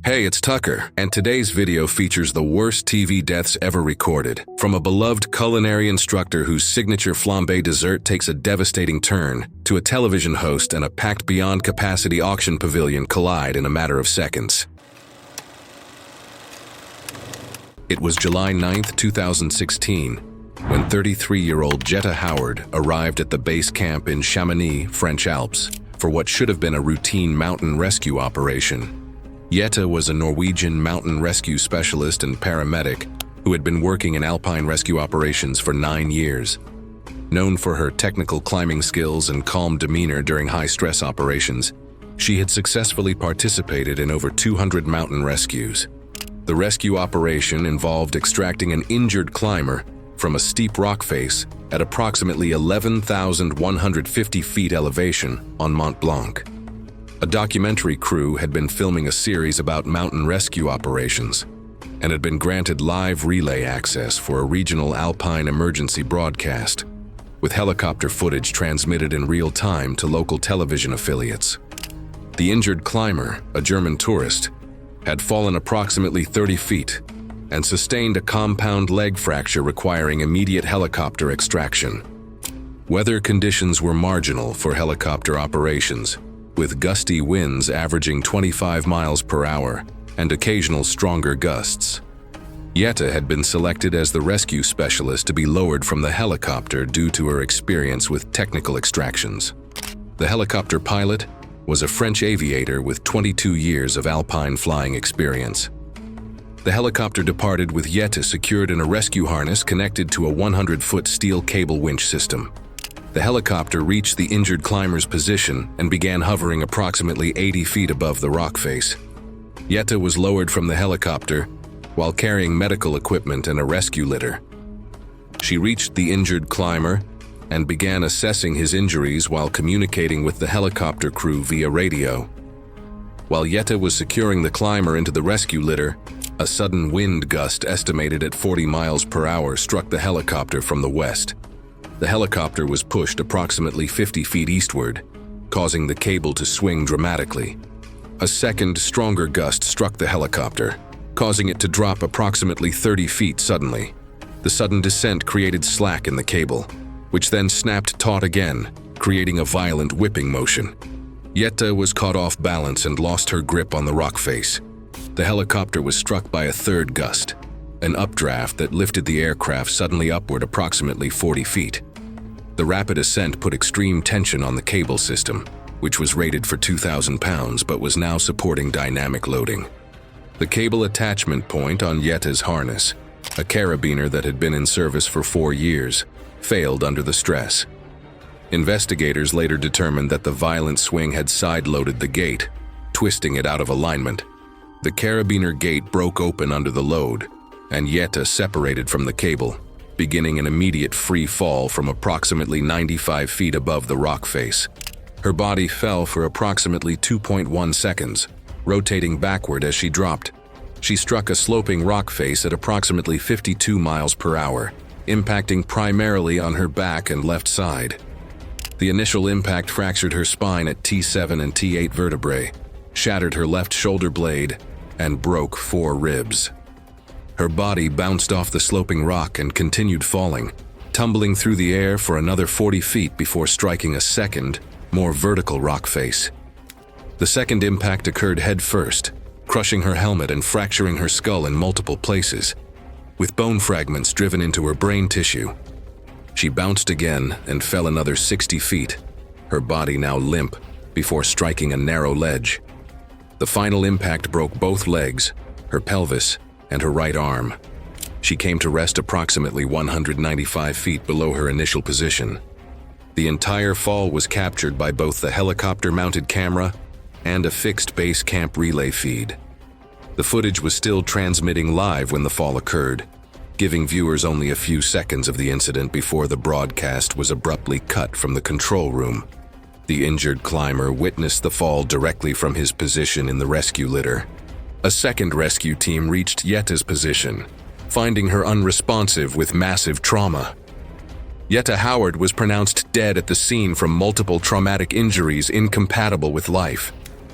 Hey, it's Tucker, and today's video features the worst TV deaths ever recorded. From a beloved culinary instructor whose signature flambé dessert takes a devastating turn, to a television host and a packed beyond capacity auction pavilion collide in a matter of seconds. It was July 9th, 2016, when 33-year-old Jetta Howard arrived at the base camp in Chamonix, French Alps, for what should have been a routine mountain rescue operation. Jetta was a Norwegian mountain rescue specialist and paramedic who had been working in alpine rescue operations for 9 years. Known for her technical climbing skills and calm demeanor during high-stress operations, she had successfully participated in over 200 mountain rescues. The rescue operation involved extracting an injured climber from a steep rock face at approximately 11,150 feet elevation on Mont Blanc. A documentary crew had been filming a series about mountain rescue operations and had been granted live relay access for a regional alpine emergency broadcast, with helicopter footage transmitted in real time to local television affiliates. The injured climber, a German tourist, had fallen approximately 30 feet and sustained a compound leg fracture requiring immediate helicopter extraction. Weather conditions were marginal for helicopter operations, with gusty winds averaging 25 miles per hour and occasional stronger gusts. Jetta had been selected as the rescue specialist to be lowered from the helicopter due to her experience with technical extractions. The helicopter pilot was a French aviator with 22 years of alpine flying experience. The helicopter departed with Jetta secured in a rescue harness connected to a 100-foot steel cable winch system. The helicopter reached the injured climber's position and began hovering approximately 80 feet above the rock face. Jetta was lowered from the helicopter while carrying medical equipment and a rescue litter. She reached the injured climber and began assessing his injuries while communicating with the helicopter crew via radio. While Jetta was securing the climber into the rescue litter, a sudden wind gust estimated at 40 miles per hour struck the helicopter from the west. The helicopter was pushed approximately 50 feet eastward, causing the cable to swing dramatically. A second, stronger gust struck the helicopter, causing it to drop approximately 30 feet suddenly. The sudden descent created slack in the cable, which then snapped taut again, creating a violent whipping motion. Jetta was caught off balance and lost her grip on the rock face. The helicopter was struck by a third gust, an updraft that lifted the aircraft suddenly upward approximately 40 feet. The rapid ascent put extreme tension on the cable system, which was rated for 2,000 pounds but was now supporting dynamic loading. The cable attachment point on Jetta's harness, a carabiner that had been in service for 4 years, failed under the stress. Investigators later determined that the violent swing had side-loaded the gate, twisting it out of alignment. The carabiner gate broke open under the load, and Jetta separated from the cable, beginning an immediate free fall from approximately 95 feet above the rock face. Her body fell for approximately 2.1 seconds, rotating backward as she dropped. She struck a sloping rock face at approximately 52 miles per hour, impacting primarily on her back and left side. The initial impact fractured her spine at T7 and T8 vertebrae, shattered her left shoulder blade, and broke 4 ribs. Her body bounced off the sloping rock and continued falling, tumbling through the air for another 40 feet before striking a second, more vertical rock face. The second impact occurred head first, crushing her helmet and fracturing her skull in multiple places, with bone fragments driven into her brain tissue. She bounced again and fell another 60 feet, her body now limp, before striking a narrow ledge. The final impact broke both legs, her pelvis, and her right arm. She came to rest approximately 195 feet below her initial position. The entire fall was captured by both the helicopter-mounted camera and a fixed base camp relay feed. The footage was still transmitting live when the fall occurred, giving viewers only a few seconds of the incident before the broadcast was abruptly cut from the control room. The injured climber witnessed the fall directly from his position in the rescue litter. A second rescue team reached Jetta's position, finding her unresponsive with massive trauma. Jetta Howard was pronounced dead at the scene from multiple traumatic injuries incompatible with life.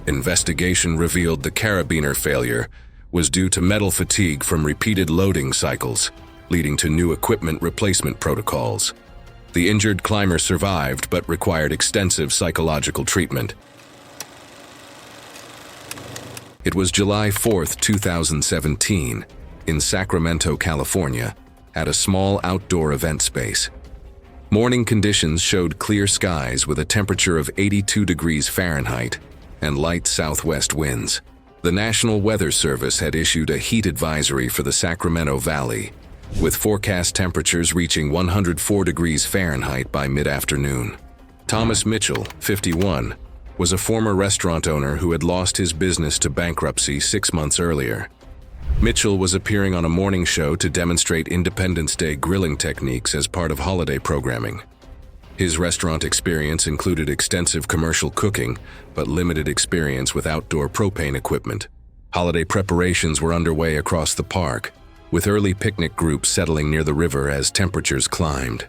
Investigation revealed the carabiner failure was due to metal fatigue from repeated loading cycles, leading to new equipment replacement protocols. The injured climber survived but required extensive psychological treatment. It was July 4, 2017, in Sacramento, California, at a small outdoor event space. Morning conditions showed clear skies with a temperature of 82 degrees Fahrenheit and light southwest winds. The National Weather Service had issued a heat advisory for the Sacramento Valley, with forecast temperatures reaching 104 degrees Fahrenheit by mid-afternoon. Thomas Mitchell, 51, was a former restaurant owner who had lost his business to bankruptcy 6 months earlier. Mitchell was appearing on a morning show to demonstrate Independence Day grilling techniques as part of holiday programming. His restaurant experience included extensive commercial cooking, but limited experience with outdoor propane equipment. Holiday preparations were underway across the park, with early picnic groups settling near the river as temperatures climbed.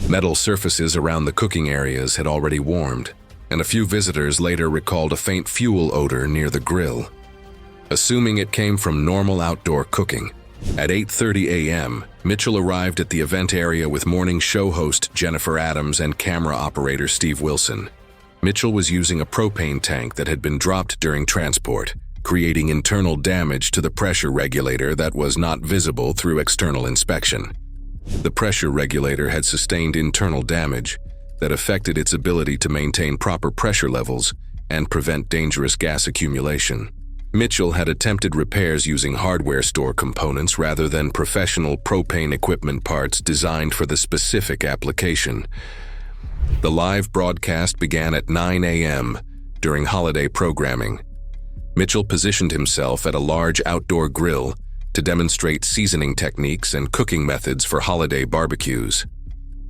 Metal surfaces around the cooking areas had already warmed, and a few visitors later recalled a faint fuel odor near the grill. Assuming it came from normal outdoor cooking, at 8:30 a.m., Mitchell arrived at the event area with morning show host Jennifer Adams and camera operator Steve Wilson. Mitchell was using a propane tank that had been dropped during transport, creating internal damage to the pressure regulator that was not visible through external inspection. The pressure regulator had sustained internal damage that affected its ability to maintain proper pressure levels and prevent dangerous gas accumulation. Mitchell had attempted repairs using hardware store components rather than professional propane equipment parts designed for the specific application. The live broadcast began at 9 a.m. during holiday programming. Mitchell positioned himself at a large outdoor grill to demonstrate seasoning techniques and cooking methods for holiday barbecues.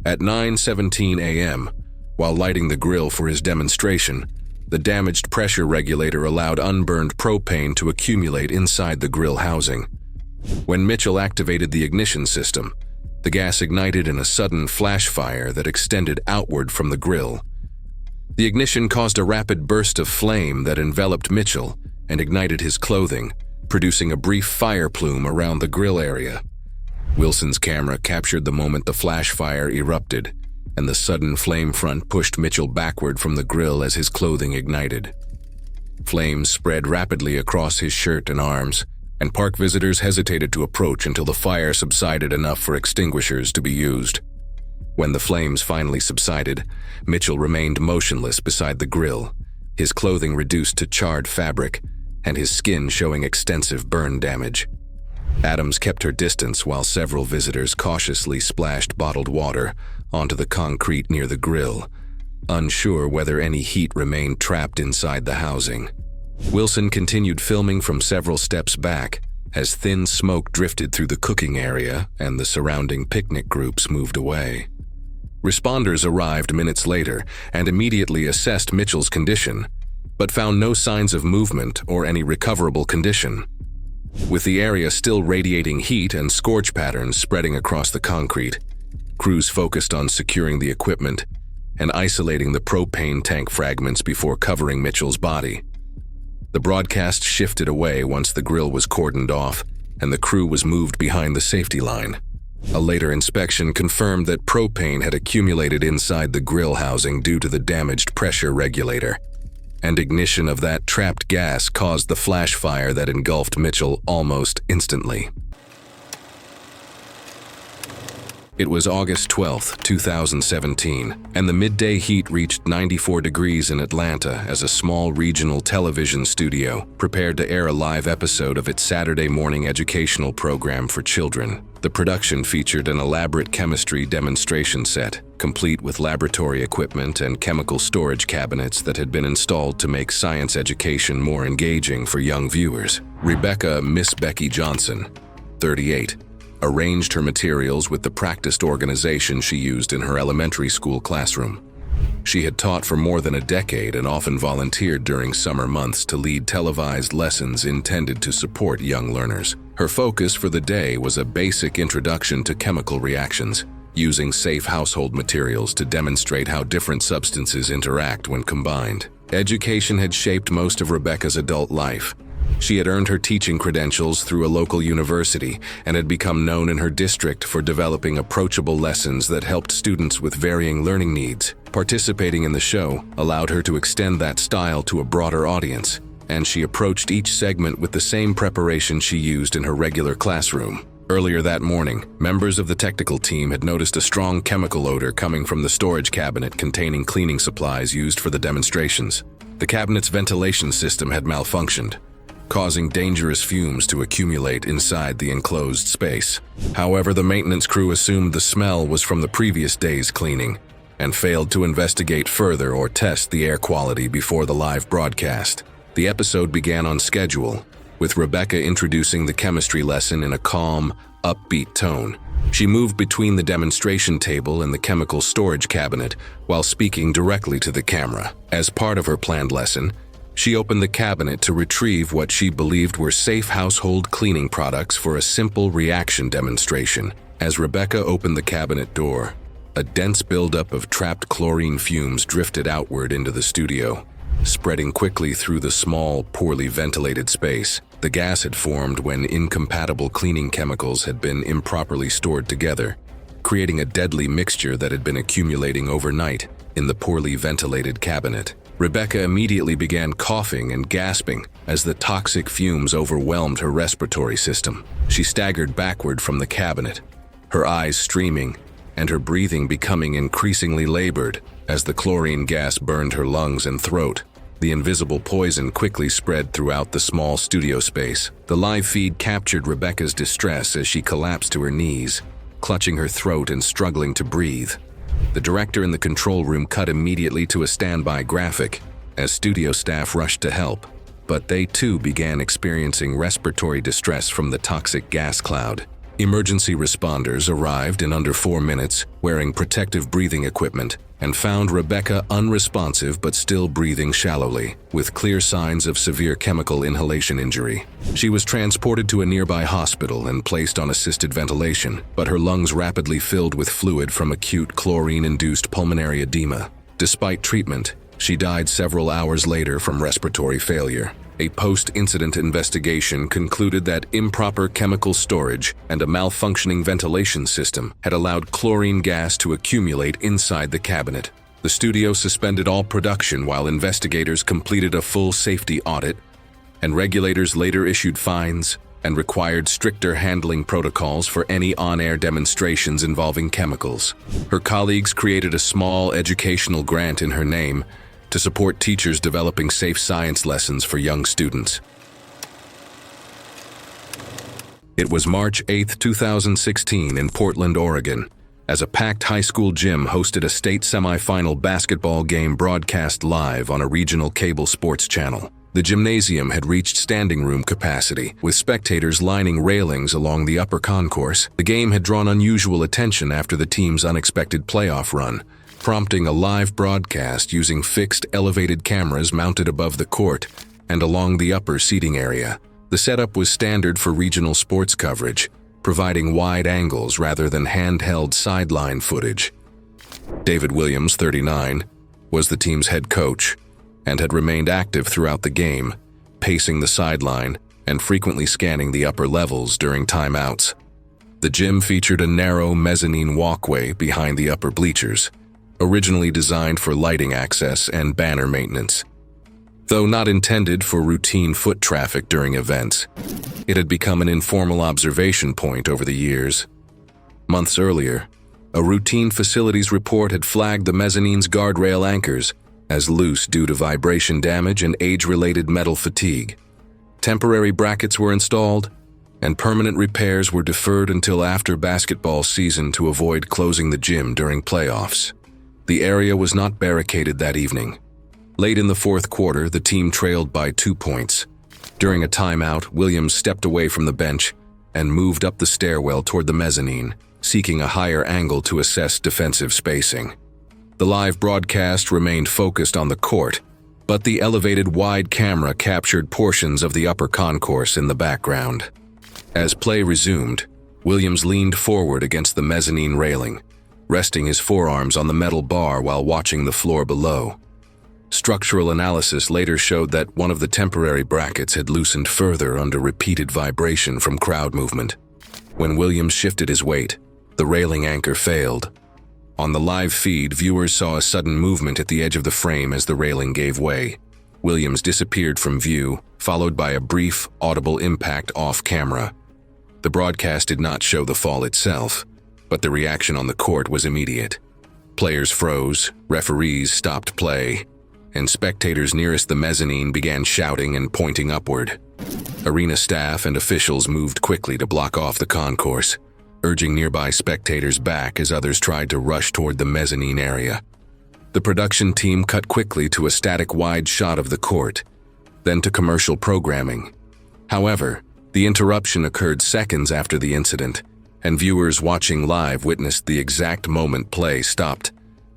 At 9:17 a.m., while lighting the grill for his demonstration, the damaged pressure regulator allowed unburned propane to accumulate inside the grill housing. When Mitchell activated the ignition system, the gas ignited in a sudden flash fire that extended outward from the grill. The ignition caused a rapid burst of flame that enveloped Mitchell and ignited his clothing, producing a brief fire plume around the grill area. Wilson's camera captured the moment the flash fire erupted, and the sudden flame front pushed Mitchell backward from the grill as his clothing ignited. Flames spread rapidly across his shirt and arms, and park visitors hesitated to approach until the fire subsided enough for extinguishers to be used. When the flames finally subsided, Mitchell remained motionless beside the grill, his clothing reduced to charred fabric, and his skin showing extensive burn damage. Adams kept her distance while several visitors cautiously splashed bottled water onto the concrete near the grill, unsure whether any heat remained trapped inside the housing. Wilson continued filming from several steps back as thin smoke drifted through the cooking area and the surrounding picnic groups moved away. Responders arrived minutes later and immediately assessed Mitchell's condition, but found no signs of movement or any recoverable condition. With the area still radiating heat and scorch patterns spreading across the concrete, crews focused on securing the equipment and isolating the propane tank fragments before covering Mitchell's body. The broadcast shifted away once the grill was cordoned off and the crew was moved behind the safety line. A later inspection confirmed that propane had accumulated inside the grill housing due to the damaged pressure regulator, and ignition of that trapped gas caused the flash fire that engulfed Mitchell almost instantly. It was August 12, 2017, and the midday heat reached 94 degrees in Atlanta as a small regional television studio prepared to air a live episode of its Saturday morning educational program for children. The production featured an elaborate chemistry demonstration set, complete with laboratory equipment and chemical storage cabinets that had been installed to make science education more engaging for young viewers. Rebecca "Miss Becky" Johnson, 38, arranged her materials with the practiced organization she used in her elementary school classroom. She had taught for more than a decade and often volunteered during summer months to lead televised lessons intended to support young learners. Her focus for the day was a basic introduction to chemical reactions, using safe household materials to demonstrate how different substances interact when combined. Education had shaped most of Rebecca's adult life. She had earned her teaching credentials through a local university and had become known in her district for developing approachable lessons that helped students with varying learning needs. Participating in the show allowed her to extend that style to a broader audience, and she approached each segment with the same preparation she used in her regular classroom. Earlier that morning, members of the technical team had noticed a strong chemical odor coming from the storage cabinet containing cleaning supplies used for the demonstrations. The cabinet's ventilation system had malfunctioned, causing dangerous fumes to accumulate inside the enclosed space. However, the maintenance crew assumed the smell was from the previous day's cleaning and failed to investigate further or test the air quality before the live broadcast. The episode began on schedule, with Rebecca introducing the chemistry lesson in a calm, upbeat tone. She moved between the demonstration table and the chemical storage cabinet while speaking directly to the camera. As part of her planned lesson, she opened the cabinet to retrieve what she believed were safe household cleaning products for a simple reaction demonstration. As Rebecca opened the cabinet door, a dense buildup of trapped chlorine fumes drifted outward into the studio, spreading quickly through the small, poorly ventilated space. The gas had formed when incompatible cleaning chemicals had been improperly stored together, creating a deadly mixture that had been accumulating overnight in the poorly ventilated cabinet. Rebecca immediately began coughing and gasping as the toxic fumes overwhelmed her respiratory system. She staggered backward from the cabinet, her eyes streaming and her breathing becoming increasingly labored as the chlorine gas burned her lungs and throat. The invisible poison quickly spread throughout the small studio space. The live feed captured Rebecca's distress as she collapsed to her knees, clutching her throat and struggling to breathe. The director in the control room cut immediately to a standby graphic as studio staff rushed to help, but they too began experiencing respiratory distress from the toxic gas cloud. Emergency responders arrived in under 4 minutes, wearing protective breathing equipment, and found Rebecca unresponsive but still breathing shallowly, with clear signs of severe chemical inhalation injury. She was transported to a nearby hospital and placed on assisted ventilation, but her lungs rapidly filled with fluid from acute chlorine-induced pulmonary edema. Despite treatment, she died several hours later from respiratory failure. A post-incident investigation concluded that improper chemical storage and a malfunctioning ventilation system had allowed chlorine gas to accumulate inside the cabinet. The studio suspended all production while investigators completed a full safety audit, and regulators later issued fines and required stricter handling protocols for any on-air demonstrations involving chemicals. Her colleagues created a small educational grant in her name to support teachers developing safe science lessons for young students. It was March 8, 2016 in Portland, Oregon, as a packed high school gym hosted a state semifinal basketball game broadcast live on a regional cable sports channel. The gymnasium had reached standing room capacity, with spectators lining railings along the upper concourse. The game had drawn unusual attention after the team's unexpected playoff run, prompting a live broadcast using fixed elevated cameras mounted above the court and along the upper seating area. The setup was standard for regional sports coverage, providing wide angles rather than handheld sideline footage. David Williams, 39, was the team's head coach and had remained active throughout the game, pacing the sideline and frequently scanning the upper levels during timeouts. The gym featured a narrow mezzanine walkway behind the upper bleachers, originally designed for lighting access and banner maintenance. Though not intended for routine foot traffic during events, it had become an informal observation point over the years. Months earlier, a routine facilities report had flagged the mezzanine's guardrail anchors as loose due to vibration damage and age-related metal fatigue. Temporary brackets were installed, and permanent repairs were deferred until after basketball season to avoid closing the gym during playoffs. The area was not barricaded that evening. Late in the fourth quarter, the team trailed by 2 points. During a timeout, Williams stepped away from the bench and moved up the stairwell toward the mezzanine, seeking a higher angle to assess defensive spacing. The live broadcast remained focused on the court, but the elevated wide camera captured portions of the upper concourse in the background. As play resumed, Williams leaned forward against the mezzanine railing, resting his forearms on the metal bar while watching the floor below. Structural analysis later showed that one of the temporary brackets had loosened further under repeated vibration from crowd movement. When Williams shifted his weight, the railing anchor failed. On the live feed, viewers saw a sudden movement at the edge of the frame as the railing gave way. Williams disappeared from view, followed by a brief, audible impact off-camera. The broadcast did not show the fall itself, but the reaction on the court was immediate. Players froze, referees stopped play, and spectators nearest the mezzanine began shouting and pointing upward. Arena staff and officials moved quickly to block off the concourse, urging nearby spectators back as others tried to rush toward the mezzanine area. The production team cut quickly to a static wide shot of the court, then to commercial programming. However, the interruption occurred seconds after the incident, and viewers watching live witnessed the exact moment play stopped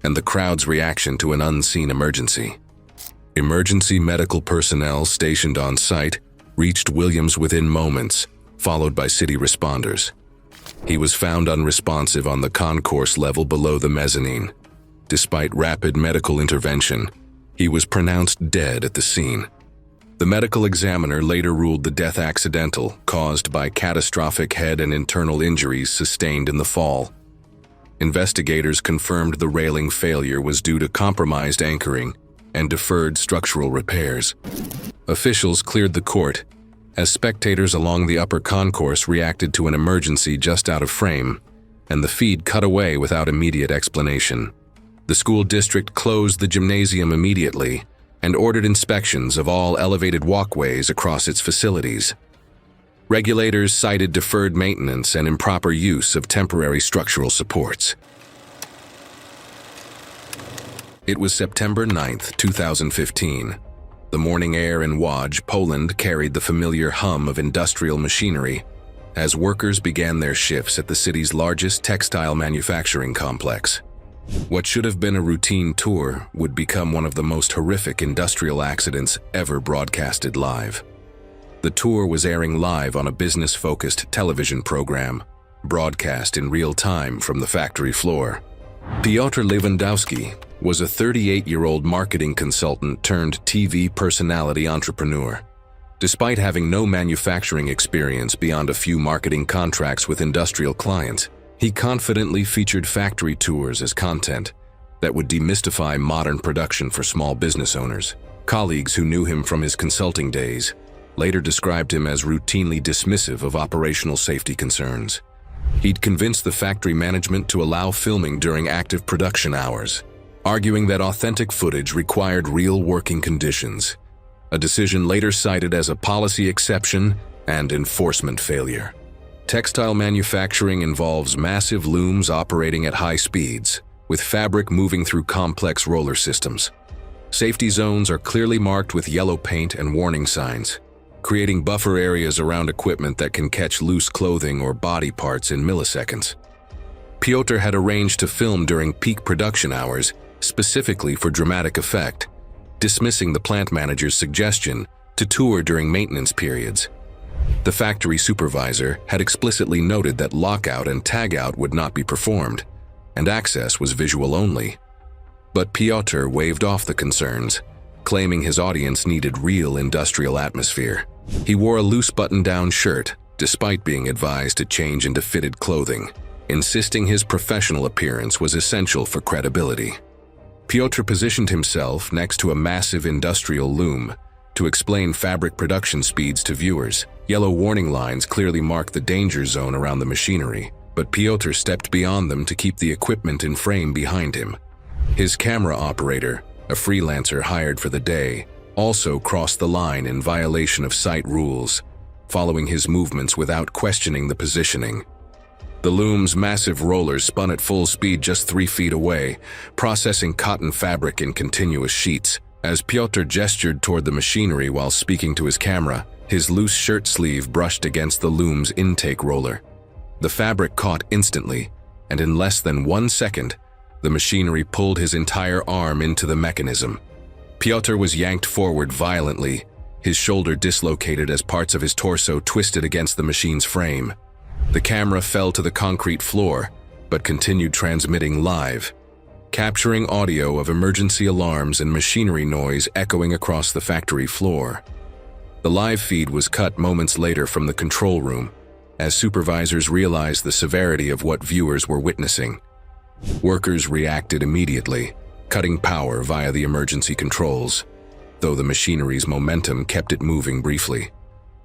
and the crowd's reaction to an unseen emergency. Emergency medical personnel stationed on site reached Williams within moments, followed by city responders. He was found unresponsive on the concourse level below the mezzanine. Despite rapid medical intervention, he was pronounced dead at the scene. The medical examiner later ruled the death accidental, caused by catastrophic head and internal injuries sustained in the fall. Investigators confirmed the railing failure was due to compromised anchoring and deferred structural repairs. Officials cleared the court as spectators along the upper concourse reacted to an emergency just out of frame, and the feed cut away without immediate explanation. The school district closed the gymnasium immediately and ordered inspections of all elevated walkways across its facilities. Regulators cited deferred maintenance and improper use of temporary structural supports. It was September 9, 2015. The morning air in Łódź, Poland carried the familiar hum of industrial machinery as workers began their shifts at the city's largest textile manufacturing complex. What should have been a routine tour would become one of the most horrific industrial accidents ever broadcasted live. The tour was airing live on a business-focused television program, broadcast in real time from the factory floor. Piotr Lewandowski was a 38-year-old marketing consultant turned TV personality entrepreneur. Despite having no manufacturing experience beyond a few marketing contracts with industrial clients, he confidently featured factory tours as content that would demystify modern production for small business owners. Colleagues who knew him from his consulting days later described him as routinely dismissive of operational safety concerns. He'd convinced the factory management to allow filming during active production hours, arguing that authentic footage required real working conditions, a decision later cited as a policy exception and enforcement failure. Textile manufacturing involves massive looms operating at high speeds, with fabric moving through complex roller systems. Safety zones are clearly marked with yellow paint and warning signs, creating buffer areas around equipment that can catch loose clothing or body parts in milliseconds. Piotr had arranged to film during peak production hours specifically for dramatic effect, dismissing the plant manager's suggestion to tour during maintenance periods. The factory supervisor had explicitly noted that lockout and tagout would not be performed, and access was visual only. But Piotr waved off the concerns, claiming his audience needed real industrial atmosphere. He wore a loose button-down shirt, despite being advised to change into fitted clothing, insisting his professional appearance was essential for credibility. Piotr positioned himself next to a massive industrial loom to explain fabric production speeds to viewers. Yellow warning lines clearly marked the danger zone around the machinery, but Piotr stepped beyond them to keep the equipment in frame behind him. His camera operator, a freelancer hired for the day, also crossed the line in violation of site rules, following his movements without questioning the positioning. The loom's massive rollers spun at full speed just 3 feet away, processing cotton fabric in continuous sheets. As Piotr gestured toward the machinery while speaking to his camera, his loose shirt sleeve brushed against the loom's intake roller. The fabric caught instantly, and in less than 1 second, the machinery pulled his entire arm into the mechanism. Piotr was yanked forward violently, his shoulder dislocated as parts of his torso twisted against the machine's frame. The camera fell to the concrete floor, but continued transmitting live. capturing audio of emergency alarms and machinery noise echoing across the factory floor. The live feed was cut moments later from the control room, as supervisors realized the severity of what viewers were witnessing. Workers reacted immediately, cutting power via the emergency controls, though the machinery's momentum kept it moving briefly.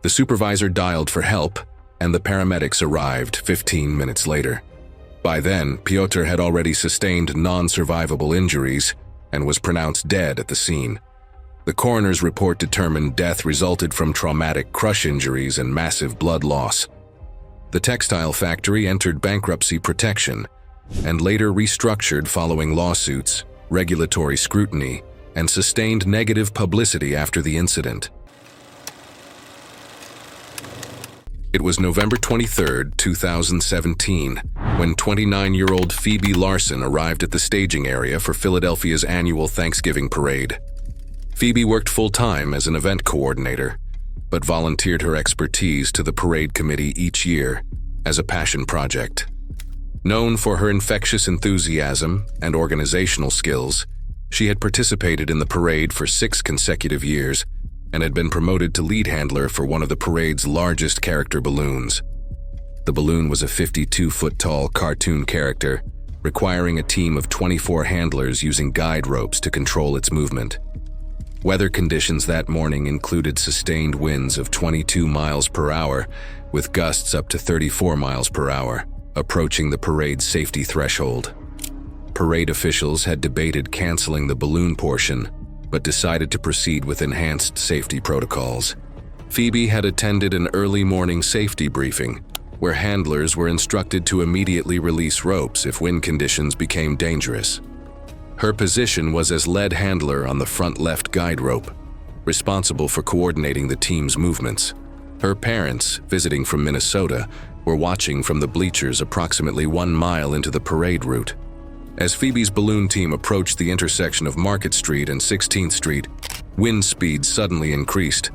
The supervisor dialed for help, and the paramedics arrived 15 minutes later. By then, Piotr had already sustained non-survivable injuries and was pronounced dead at the scene. The coroner's report determined death resulted from traumatic crush injuries and massive blood loss. The textile factory entered bankruptcy protection and later restructured following lawsuits, regulatory scrutiny, and sustained negative publicity after the incident. It was November 23, 2017, when 29-year-old Phoebe Larson arrived at the staging area for Philadelphia's annual Thanksgiving parade. Phoebe worked full-time as an event coordinator, but volunteered her expertise to the parade committee each year as a passion project. Known for her infectious enthusiasm and organizational skills, she had participated in the parade for 6 consecutive years and had been promoted to lead handler for one of the parade's largest character balloons. The balloon was a 52-foot-tall cartoon character, requiring a team of 24 handlers using guide ropes to control its movement. Weather conditions that morning included sustained winds of 22 miles per hour, with gusts up to 34 miles per hour, approaching the parade's safety threshold. Parade officials had debated canceling the balloon portion, but decided to proceed with enhanced safety protocols. Phoebe had attended an early morning safety briefing, where handlers were instructed to immediately release ropes if wind conditions became dangerous. Her position was as lead handler on the front left guide rope, responsible for coordinating the team's movements. Her parents, visiting from Minnesota, were watching from the bleachers approximately 1 mile into the parade route. As Phoebe's balloon team approached the intersection of Market Street and 16th Street, wind speed suddenly increased.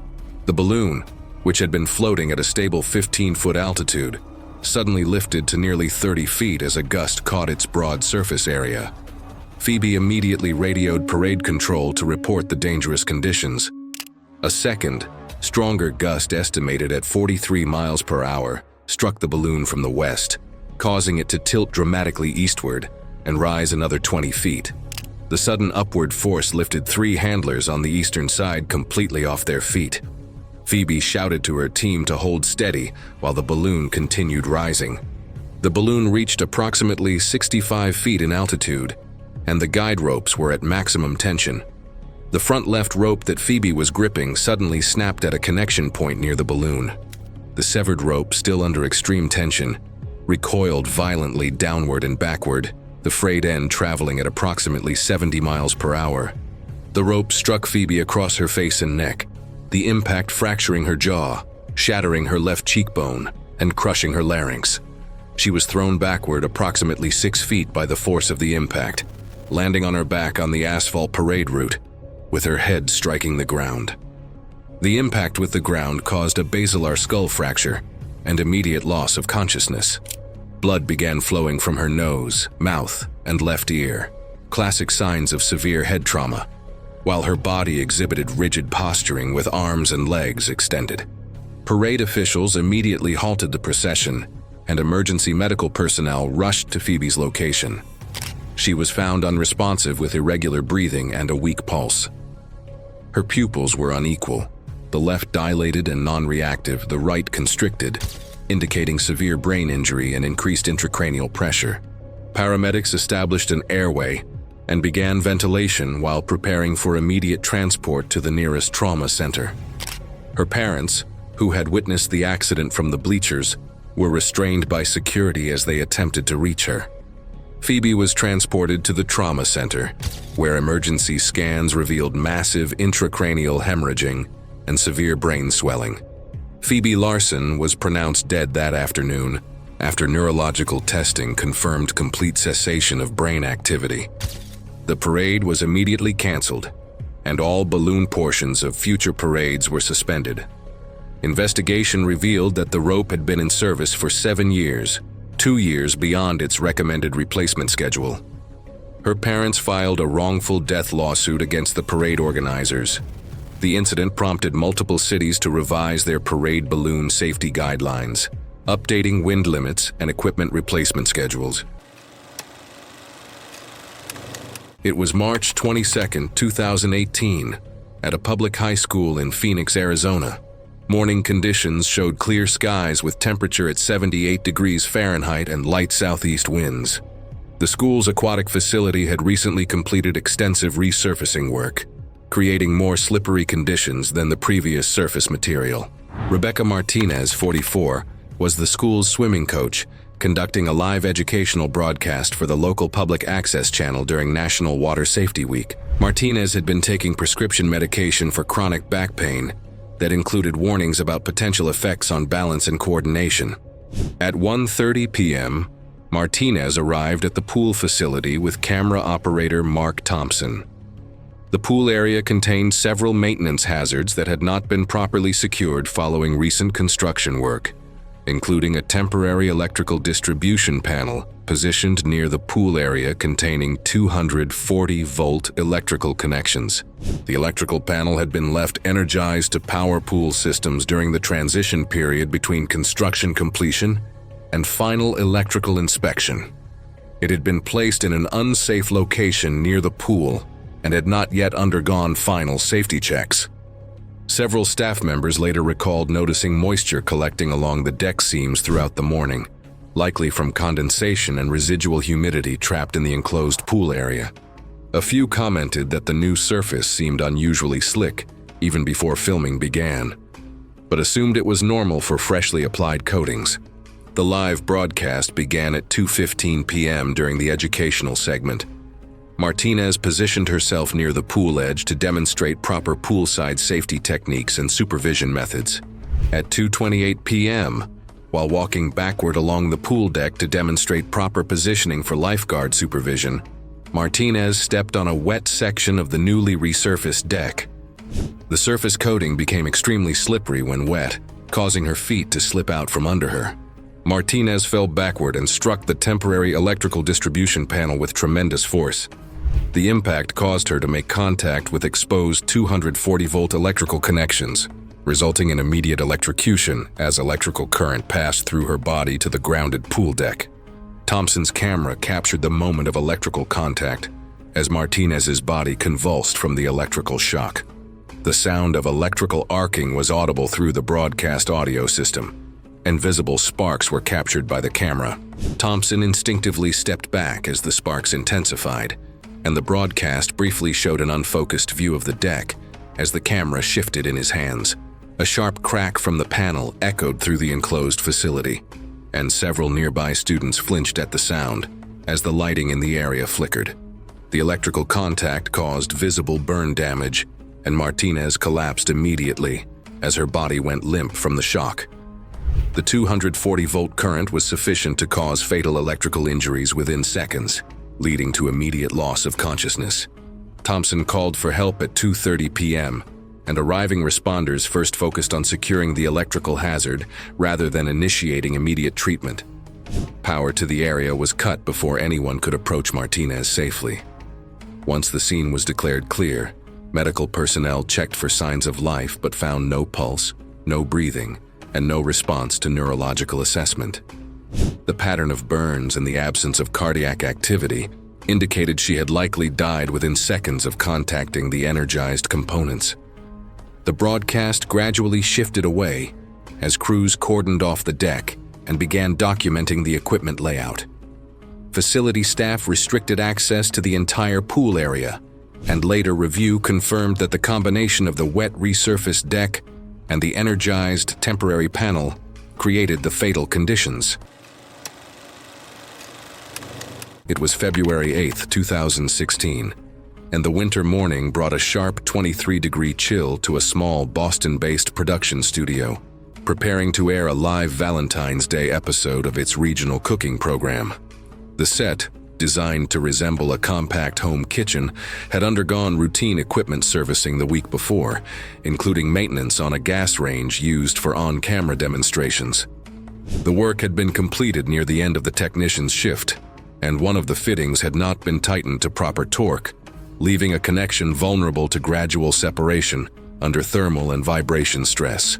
The balloon, which had been floating at a stable 15-foot altitude, suddenly lifted to nearly 30 feet as a gust caught its broad surface area. Phoebe immediately radioed parade control to report the dangerous conditions. A second, stronger gust estimated at 43 miles per hour struck the balloon from the west, causing it to tilt dramatically eastward and rise another 20 feet. The sudden upward force lifted 3 handlers on the eastern side completely off their feet. Phoebe shouted to her team to hold steady while the balloon continued rising. The balloon reached approximately 65 feet in altitude, and the guide ropes were at maximum tension. The front left rope that Phoebe was gripping suddenly snapped at a connection point near the balloon. The severed rope, still under extreme tension, recoiled violently downward and backward, the frayed end traveling at approximately 70 miles per hour. The rope struck Phoebe across her face and neck, the impact fracturing her jaw, shattering her left cheekbone, and crushing her larynx. She was thrown backward approximately 6 feet by the force of the impact, landing on her back on the asphalt parade route, with her head striking the ground. The impact with the ground caused a basilar skull fracture and immediate loss of consciousness. Blood began flowing from her nose, mouth, and left ear, classic signs of severe head trauma, while her body exhibited rigid posturing with arms and legs extended. Parade officials immediately halted the procession, and emergency medical personnel rushed to Phoebe's location. She was found unresponsive with irregular breathing and a weak pulse. Her pupils were unequal, the left dilated and non-reactive, the right constricted, indicating severe brain injury and increased intracranial pressure. Paramedics established an airway and began ventilation while preparing for immediate transport to the nearest trauma center. Her parents, who had witnessed the accident from the bleachers, were restrained by security as they attempted to reach her. Phoebe was transported to the trauma center, where emergency scans revealed massive intracranial hemorrhaging and severe brain swelling. Phoebe Larson was pronounced dead that afternoon after neurological testing confirmed complete cessation of brain activity. The parade was immediately canceled, and all balloon portions of future parades were suspended. Investigation revealed that the rope had been in service for 7 years, 2 years beyond its recommended replacement schedule. Her parents filed a wrongful death lawsuit against the parade organizers. The incident prompted multiple cities to revise their parade balloon safety guidelines, updating wind limits and equipment replacement schedules. It was March 22, 2018, at a public high school in Phoenix, Arizona. Morning conditions showed clear skies with temperature at 78 degrees Fahrenheit and light southeast winds. The school's aquatic facility had recently completed extensive resurfacing work, creating more slippery conditions than the previous surface material. Rebecca Martinez, 44, was the school's swimming coach, conducting a live educational broadcast for the local public access channel during National Water Safety Week. Martinez had been taking prescription medication for chronic back pain that included warnings about potential effects on balance and coordination. At 1:30 p.m., Martinez arrived at the pool facility with camera operator Mark Thompson. The pool area contained several maintenance hazards that had not been properly secured following recent construction work, including a temporary electrical distribution panel positioned near the pool area containing 240-volt electrical connections. The electrical panel had been left energized to power pool systems during the transition period between construction completion and final electrical inspection. It had been placed in an unsafe location near the pool and had not yet undergone final safety checks. Several staff members later recalled noticing moisture collecting along the deck seams throughout the morning, likely from condensation and residual humidity trapped in the enclosed pool area. A few commented that the new surface seemed unusually slick even before filming began, but assumed it was normal for freshly applied coatings. The live broadcast began at 2:15 p.m. during the educational segment. Martinez positioned herself near the pool edge to demonstrate proper poolside safety techniques and supervision methods. At 2:28 p.m., while walking backward along the pool deck to demonstrate proper positioning for lifeguard supervision, Martinez stepped on a wet section of the newly resurfaced deck. The surface coating became extremely slippery when wet, causing her feet to slip out from under her. Martinez fell backward and struck the temporary electrical distribution panel with tremendous force. The impact caused her to make contact with exposed 240-volt electrical connections, resulting in immediate electrocution as electrical current passed through her body to the grounded pool deck. Thompson's camera captured the moment of electrical contact as Martinez's body convulsed from the electrical shock. The sound of electrical arcing was audible through the broadcast audio system, and visible sparks were captured by the camera. Thompson instinctively stepped back as the sparks intensified, and the broadcast briefly showed an unfocused view of the deck as the camera shifted in his hands. A sharp crack from the panel echoed through the enclosed facility, and several nearby students flinched at the sound as the lighting in the area flickered. The electrical contact caused visible burn damage, and Martinez collapsed immediately as her body went limp from the shock. The 240-volt current was sufficient to cause fatal electrical injuries within seconds, leading to immediate loss of consciousness. Thompson called for help at 2:30 p.m., and arriving responders first focused on securing the electrical hazard rather than initiating immediate treatment. Power to the area was cut before anyone could approach Martinez safely. Once the scene was declared clear, medical personnel checked for signs of life but found no pulse, no breathing, and no response to neurological assessment. The pattern of burns and the absence of cardiac activity indicated she had likely died within seconds of contacting the energized components. The broadcast gradually shifted away as crews cordoned off the deck and began documenting the equipment layout. Facility staff restricted access to the entire pool area, and later review confirmed that the combination of the wet resurfaced deck and the energized temporary panel created the fatal conditions. It was February 8, 2016, and the winter morning brought a sharp 23-degree chill to a small Boston-based production studio, preparing to air a live Valentine's Day episode of its regional cooking program. The set, designed to resemble a compact home kitchen, had undergone routine equipment servicing the week before, including maintenance on a gas range used for on-camera demonstrations. The work had been completed near the end of the technician's shift, and one of the fittings had not been tightened to proper torque, leaving a connection vulnerable to gradual separation under thermal and vibration stress.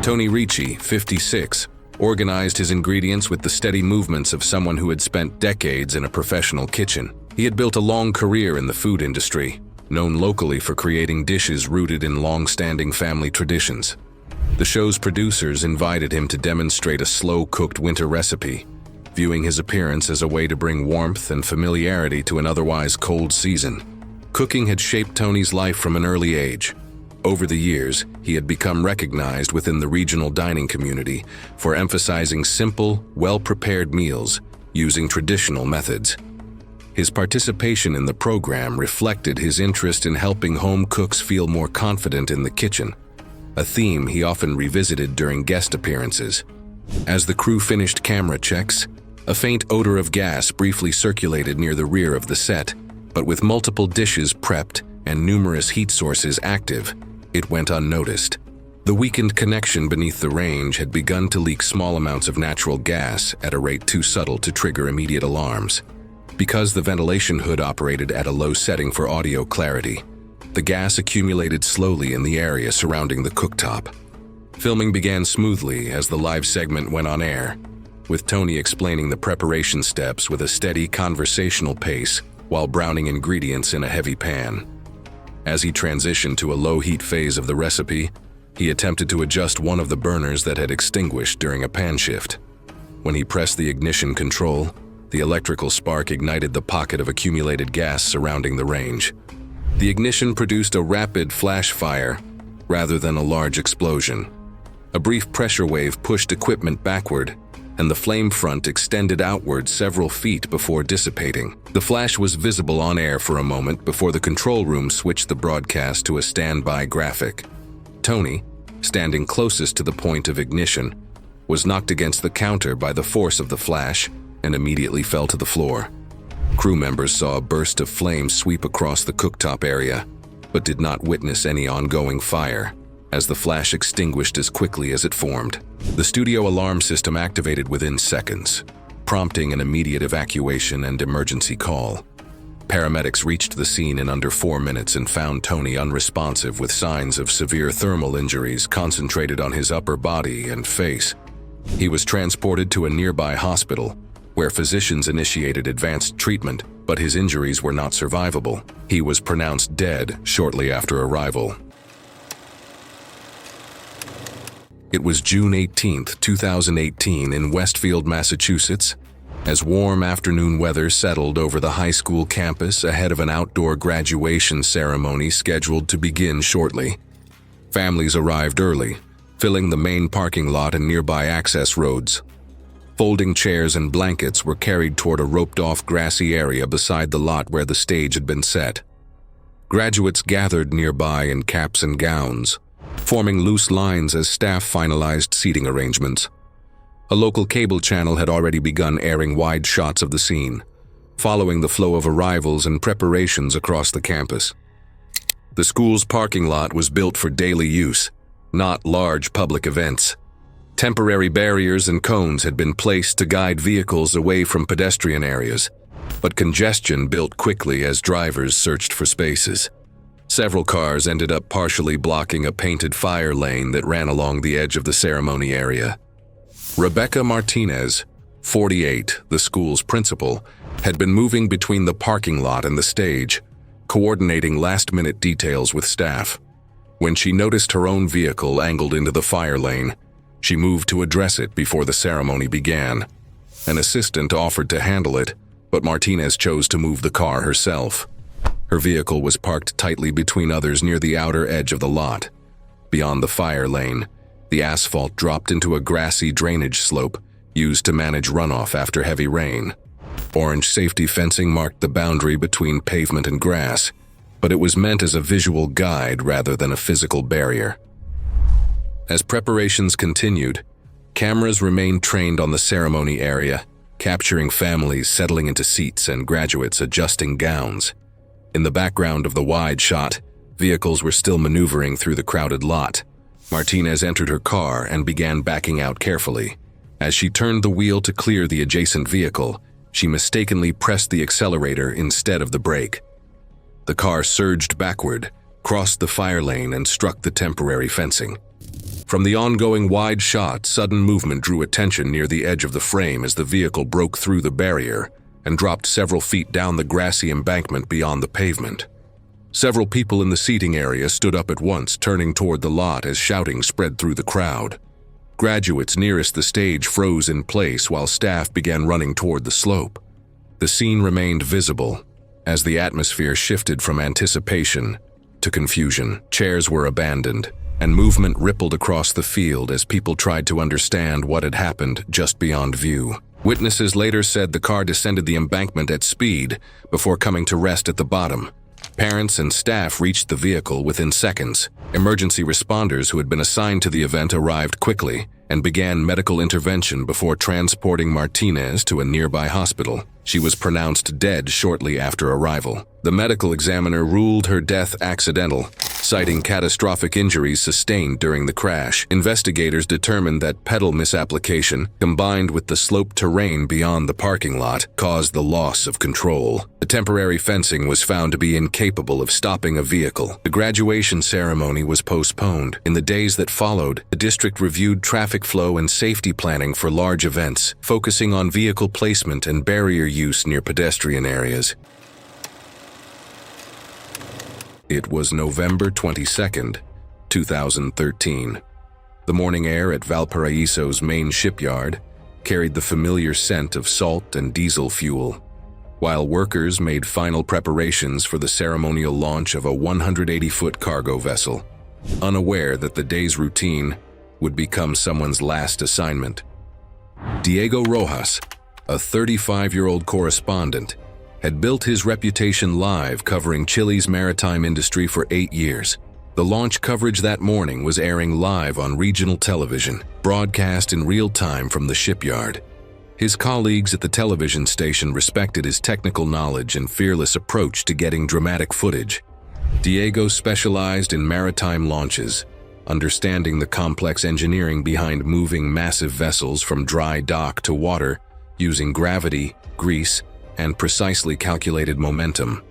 Tony Ricci, 56, organized his ingredients with the steady movements of someone who had spent decades in a professional kitchen. He had built a long career in the food industry, known locally for creating dishes rooted in long-standing family traditions. The show's producers invited him to demonstrate a slow-cooked winter recipe, viewing his appearance as a way to bring warmth and familiarity to an otherwise cold season. Cooking had shaped Tony's life from an early age. Over the years, he had become recognized within the regional dining community for emphasizing simple, well-prepared meals using traditional methods. His participation in the program reflected his interest in helping home cooks feel more confident in the kitchen, a theme he often revisited during guest appearances. As the crew finished camera checks, a faint odor of gas briefly circulated near the rear of the set, but with multiple dishes prepped and numerous heat sources active, it went unnoticed. The weakened connection beneath the range had begun to leak small amounts of natural gas at a rate too subtle to trigger immediate alarms. Because the ventilation hood operated at a low setting for audio clarity, the gas accumulated slowly in the area surrounding the cooktop. Filming began smoothly as the live segment went on air, with Tony explaining the preparation steps with a steady conversational pace while browning ingredients in a heavy pan. As he transitioned to a low-heat phase of the recipe, he attempted to adjust one of the burners that had extinguished during a pan shift. When he pressed the ignition control, the electrical spark ignited the pocket of accumulated gas surrounding the range. The ignition produced a rapid flash fire rather than a large explosion. A brief pressure wave pushed equipment backward, and the flame front extended outward several feet before dissipating. The flash was visible on air for a moment before the control room switched the broadcast to a standby graphic. Tony, standing closest to the point of ignition, was knocked against the counter by the force of the flash and immediately fell to the floor. Crew members saw a burst of flame sweep across the cooktop area, but did not witness any ongoing fire, as the flash extinguished as quickly as it formed. The studio alarm system activated within seconds, prompting an immediate evacuation and emergency call. Paramedics reached the scene in under 4 minutes and found Tony unresponsive with signs of severe thermal injuries concentrated on his upper body and face. He was transported to a nearby hospital, where physicians initiated advanced treatment, but his injuries were not survivable. He was pronounced dead shortly after arrival. It was June 18, 2018 in Westfield, Massachusetts, as warm afternoon weather settled over the high school campus ahead of an outdoor graduation ceremony scheduled to begin shortly. Families arrived early, filling the main parking lot and nearby access roads. Folding chairs and blankets were carried toward a roped-off grassy area beside the lot where the stage had been set. Graduates gathered nearby in caps and gowns, forming loose lines as staff finalized seating arrangements. A local cable channel had already begun airing wide shots of the scene, following the flow of arrivals and preparations across the campus. The school's parking lot was built for daily use, not large public events. Temporary barriers and cones had been placed to guide vehicles away from pedestrian areas, but congestion built quickly as drivers searched for spaces. Several cars ended up partially blocking a painted fire lane that ran along the edge of the ceremony area. Rebecca Martinez, 48, the school's principal, had been moving between the parking lot and the stage, coordinating last-minute details with staff. When she noticed her own vehicle angled into the fire lane, she moved to address it before the ceremony began. An assistant offered to handle it, but Martinez chose to move the car herself. Her vehicle was parked tightly between others near the outer edge of the lot. Beyond the fire lane, the asphalt dropped into a grassy drainage slope used to manage runoff after heavy rain. Orange safety fencing marked the boundary between pavement and grass, but it was meant as a visual guide rather than a physical barrier. As preparations continued, cameras remained trained on the ceremony area, capturing families settling into seats and graduates adjusting gowns. In the background of the wide shot, vehicles were still maneuvering through the crowded lot. Martinez entered her car and began backing out carefully. As she turned the wheel to clear the adjacent vehicle, She mistakenly pressed the accelerator instead of the brake. The car surged backward, crossed the fire lane, and struck the temporary fencing. From the ongoing wide shot, sudden movement drew attention near the edge of the frame as the vehicle broke through the barrier and dropped several feet down the grassy embankment beyond the pavement. Several people in the seating area stood up at once, turning toward the lot as shouting spread through the crowd. Graduates nearest the stage froze in place while staff began running toward the slope. The scene remained visible as the atmosphere shifted from anticipation to confusion. Chairs were abandoned, and movement rippled across the field as people tried to understand what had happened just beyond view. Witnesses later said the car descended the embankment at speed before coming to rest at the bottom. Parents and staff reached the vehicle within seconds. Emergency responders who had been assigned to the event arrived quickly and began medical intervention before transporting Martinez to a nearby hospital. She was pronounced dead shortly after arrival. The medical examiner ruled her death accidental, citing catastrophic injuries sustained during the crash. Investigators determined that pedal misapplication, combined with the sloped terrain beyond the parking lot, caused the loss of control. The temporary fencing was found to be incapable of stopping a vehicle. The graduation ceremony was postponed. In the days that followed, the district reviewed traffic flow and safety planning for large events, focusing on vehicle placement and barrier use near pedestrian areas. It was November 22, 2013. The morning air at Valparaiso's main shipyard carried the familiar scent of salt and diesel fuel, while workers made final preparations for the ceremonial launch of a 180-foot cargo vessel, unaware that the day's routine would become someone's last assignment. Diego Rojas, a 35-year-old correspondent, had built his reputation live covering Chile's maritime industry for 8 years. The launch coverage that morning was airing live on regional television, broadcast in real time from the shipyard. His colleagues at the television station respected his technical knowledge and fearless approach to getting dramatic footage. Diego specialized in maritime launches, understanding the complex engineering behind moving massive vessels from dry dock to water using gravity, grease, and precisely calculated momentum.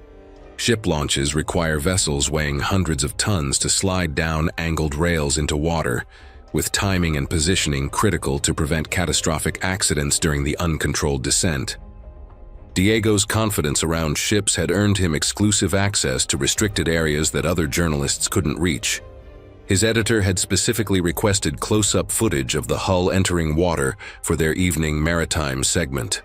Ship launches require vessels weighing hundreds of tons to slide down angled rails into water, with timing and positioning critical to prevent catastrophic accidents during the uncontrolled descent. Diego's confidence around ships had earned him exclusive access to restricted areas that other journalists couldn't reach. His editor had specifically requested close-up footage of the hull entering water for their evening maritime segment.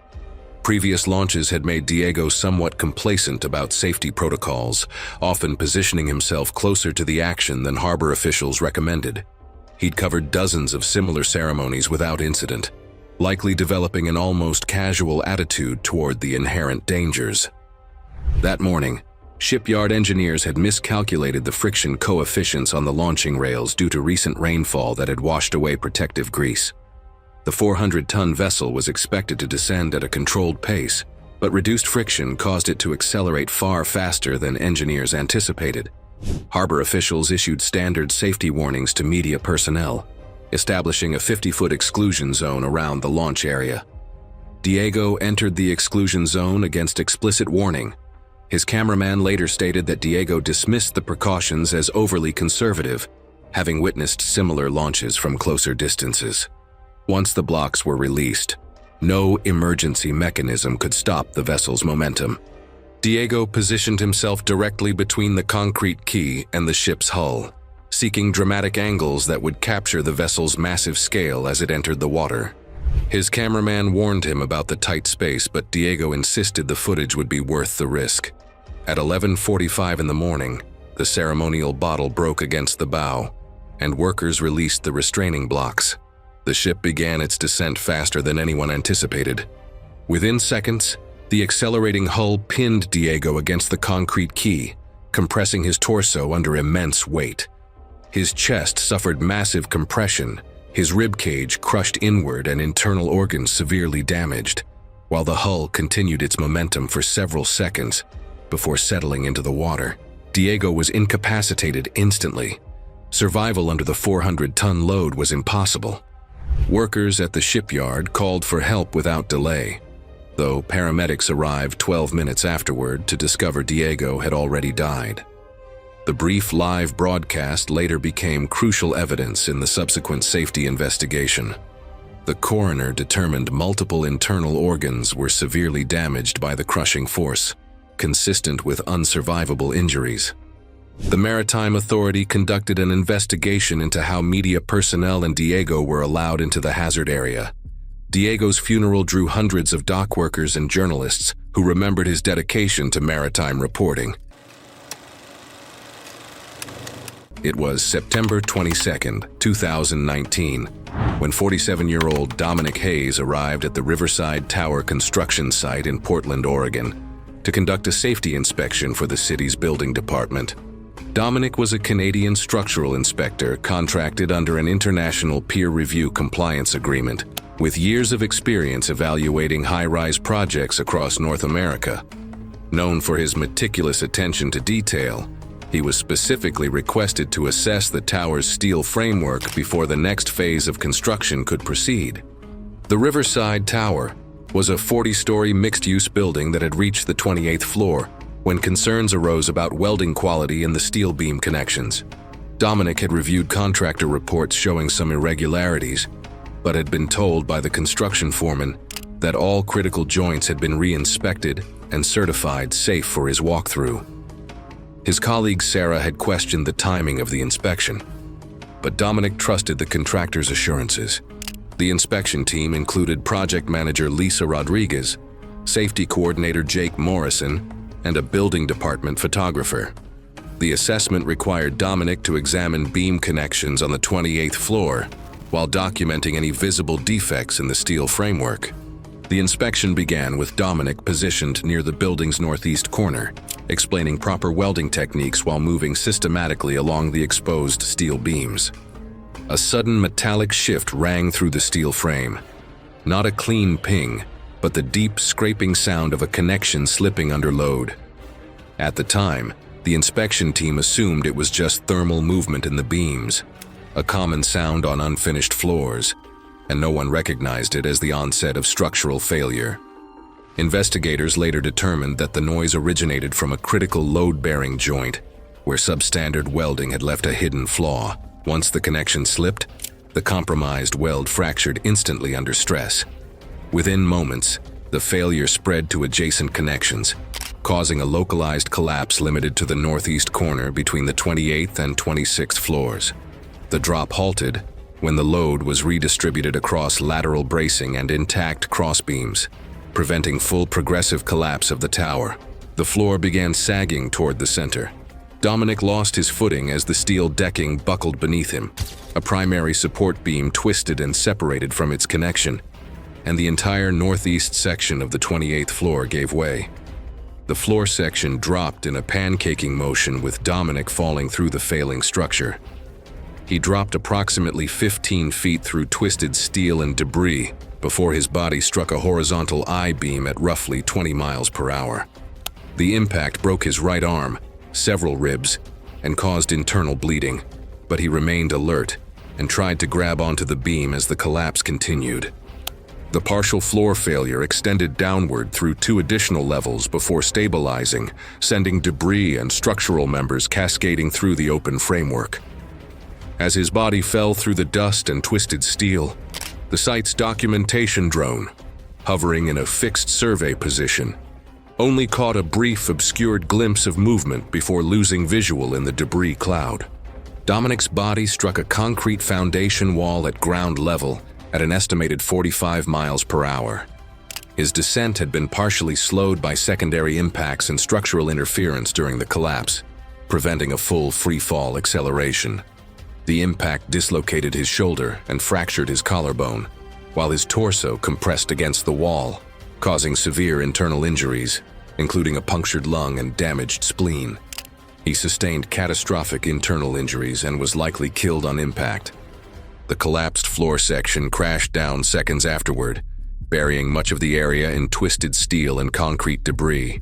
Previous launches had made Diego somewhat complacent about safety protocols, often positioning himself closer to the action than harbor officials recommended. He'd covered dozens of similar ceremonies without incident, likely developing an almost casual attitude toward the inherent dangers. That morning, shipyard engineers had miscalculated the friction coefficients on the launching rails due to recent rainfall that had washed away protective grease. The 400-ton vessel was expected to descend at a controlled pace, but reduced friction caused it to accelerate far faster than engineers anticipated. Harbor officials issued standard safety warnings to media personnel, establishing a 50-foot exclusion zone around the launch area. Diego entered the exclusion zone against explicit warning. His cameraman later stated that Diego dismissed the precautions as overly conservative, having witnessed similar launches from closer distances. Once the blocks were released, no emergency mechanism could stop the vessel's momentum. Diego positioned himself directly between the concrete quay and the ship's hull, seeking dramatic angles that would capture the vessel's massive scale as it entered the water. His cameraman warned him about the tight space, but Diego insisted the footage would be worth the risk. At 11:45 in the morning, the ceremonial bottle broke against the bow, and workers released the restraining blocks. The ship began its descent faster than anyone anticipated. Within seconds, the accelerating hull pinned Diego against the concrete quay, compressing his torso under immense weight. His chest suffered massive compression, his ribcage crushed inward and internal organs severely damaged, while the hull continued its momentum for several seconds before settling into the water. Diego was incapacitated instantly. Survival under the 400-ton load was impossible. Workers at the shipyard called for help without delay. though paramedics arrived 12 minutes afterward to discover Diego had already died. The brief live broadcast later became crucial evidence in the subsequent safety investigation. The coroner determined multiple internal organs were severely damaged by the crushing force, consistent with unsurvivable injuries. The Maritime Authority conducted an investigation into how media personnel and Diego were allowed into the hazard area. Diego's funeral drew hundreds of dock workers and journalists who remembered his dedication to maritime reporting. It was September 22, 2019, when 47-year-old Dominic Hayes arrived at the Riverside Tower construction site in Portland, Oregon, to conduct a safety inspection for the city's building department. Dominic was a Canadian structural inspector contracted under an international peer review compliance agreement, with years of experience evaluating high-rise projects across North America. Known for his meticulous attention to detail, he was specifically requested to assess the tower's steel framework before the next phase of construction could proceed. The Riverside Tower was a 40-story mixed-use building that had reached the 28th floor when concerns arose about welding quality in the steel beam connections. Dominic had reviewed contractor reports showing some irregularities, but had been told by the construction foreman that all critical joints had been re-inspected and certified safe for his walkthrough. His colleague Sarah had questioned the timing of the inspection, but Dominic trusted the contractor's assurances. The inspection team included project manager Lisa Rodriguez, safety coordinator Jake Morrison, and a building department photographer. The assessment required Dominic to examine beam connections on the 28th floor while documenting any visible defects in the steel framework. The inspection began with Dominic positioned near the building's northeast corner, explaining proper welding techniques while moving systematically along the exposed steel beams. A sudden metallic shift rang through the steel frame. Not a clean ping, but the deep scraping sound of a connection slipping under load. At the time, the inspection team assumed it was just thermal movement in the beams, a common sound on unfinished floors, and no one recognized it as the onset of structural failure. Investigators later determined that the noise originated from a critical load-bearing joint, where substandard welding had left a hidden flaw. Once the connection slipped, the compromised weld fractured instantly under stress. Within moments, the failure spread to adjacent connections, causing a localized collapse limited to the northeast corner between the 28th and 26th floors. The drop halted when the load was redistributed across lateral bracing and intact crossbeams, preventing full progressive collapse of the tower. The floor began sagging toward the center. Dominic lost his footing as the steel decking buckled beneath him. A primary support beam twisted and separated from its connection, and the entire northeast section of the 28th floor gave way. The floor section dropped in a pancaking motion with Dominic falling through the failing structure. He dropped approximately 15 feet through twisted steel and debris before his body struck a horizontal I-beam at roughly 20 miles per hour. The impact broke his right arm, several ribs, and caused internal bleeding, but he remained alert and tried to grab onto the beam as the collapse continued. The partial floor failure extended downward through 2 additional levels before stabilizing, sending debris and structural members cascading through the open framework. As his body fell through the dust and twisted steel, the site's documentation drone, hovering in a fixed survey position, only caught a brief, obscured glimpse of movement before losing visual in the debris cloud. Dominic's body struck a concrete foundation wall at ground level at an estimated 45 miles per hour. His descent had been partially slowed by secondary impacts and structural interference during the collapse, preventing a full free-fall acceleration. The impact dislocated his shoulder and fractured his collarbone, while his torso compressed against the wall, causing severe internal injuries, including a punctured lung and damaged spleen. He sustained catastrophic internal injuries and was likely killed on impact. The collapsed floor section crashed down seconds afterward, burying much of the area in twisted steel and concrete debris.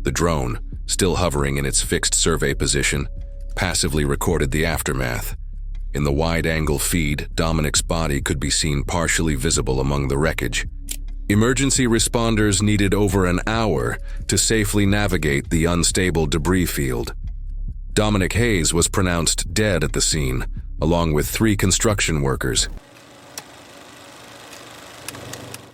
The drone, still hovering in its fixed survey position, passively recorded the aftermath. In the wide-angle feed, Dominic's body could be seen partially visible among the wreckage. Emergency responders needed over an hour to safely navigate the unstable debris field. Dominic Hayes was pronounced dead at the scene, along with 3 construction workers.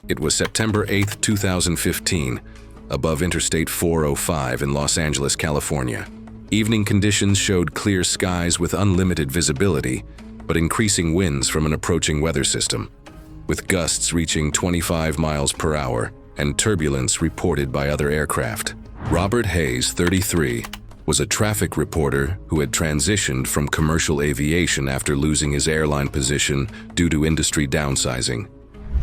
It was September 8, 2015, above Interstate 405 in Los Angeles, California. Evening conditions showed clear skies with unlimited visibility, but increasing winds from an approaching weather system, with gusts reaching 25 miles per hour and turbulence reported by other aircraft. Robert Hayes, 33, was a traffic reporter who had transitioned from commercial aviation after losing his airline position due to industry downsizing.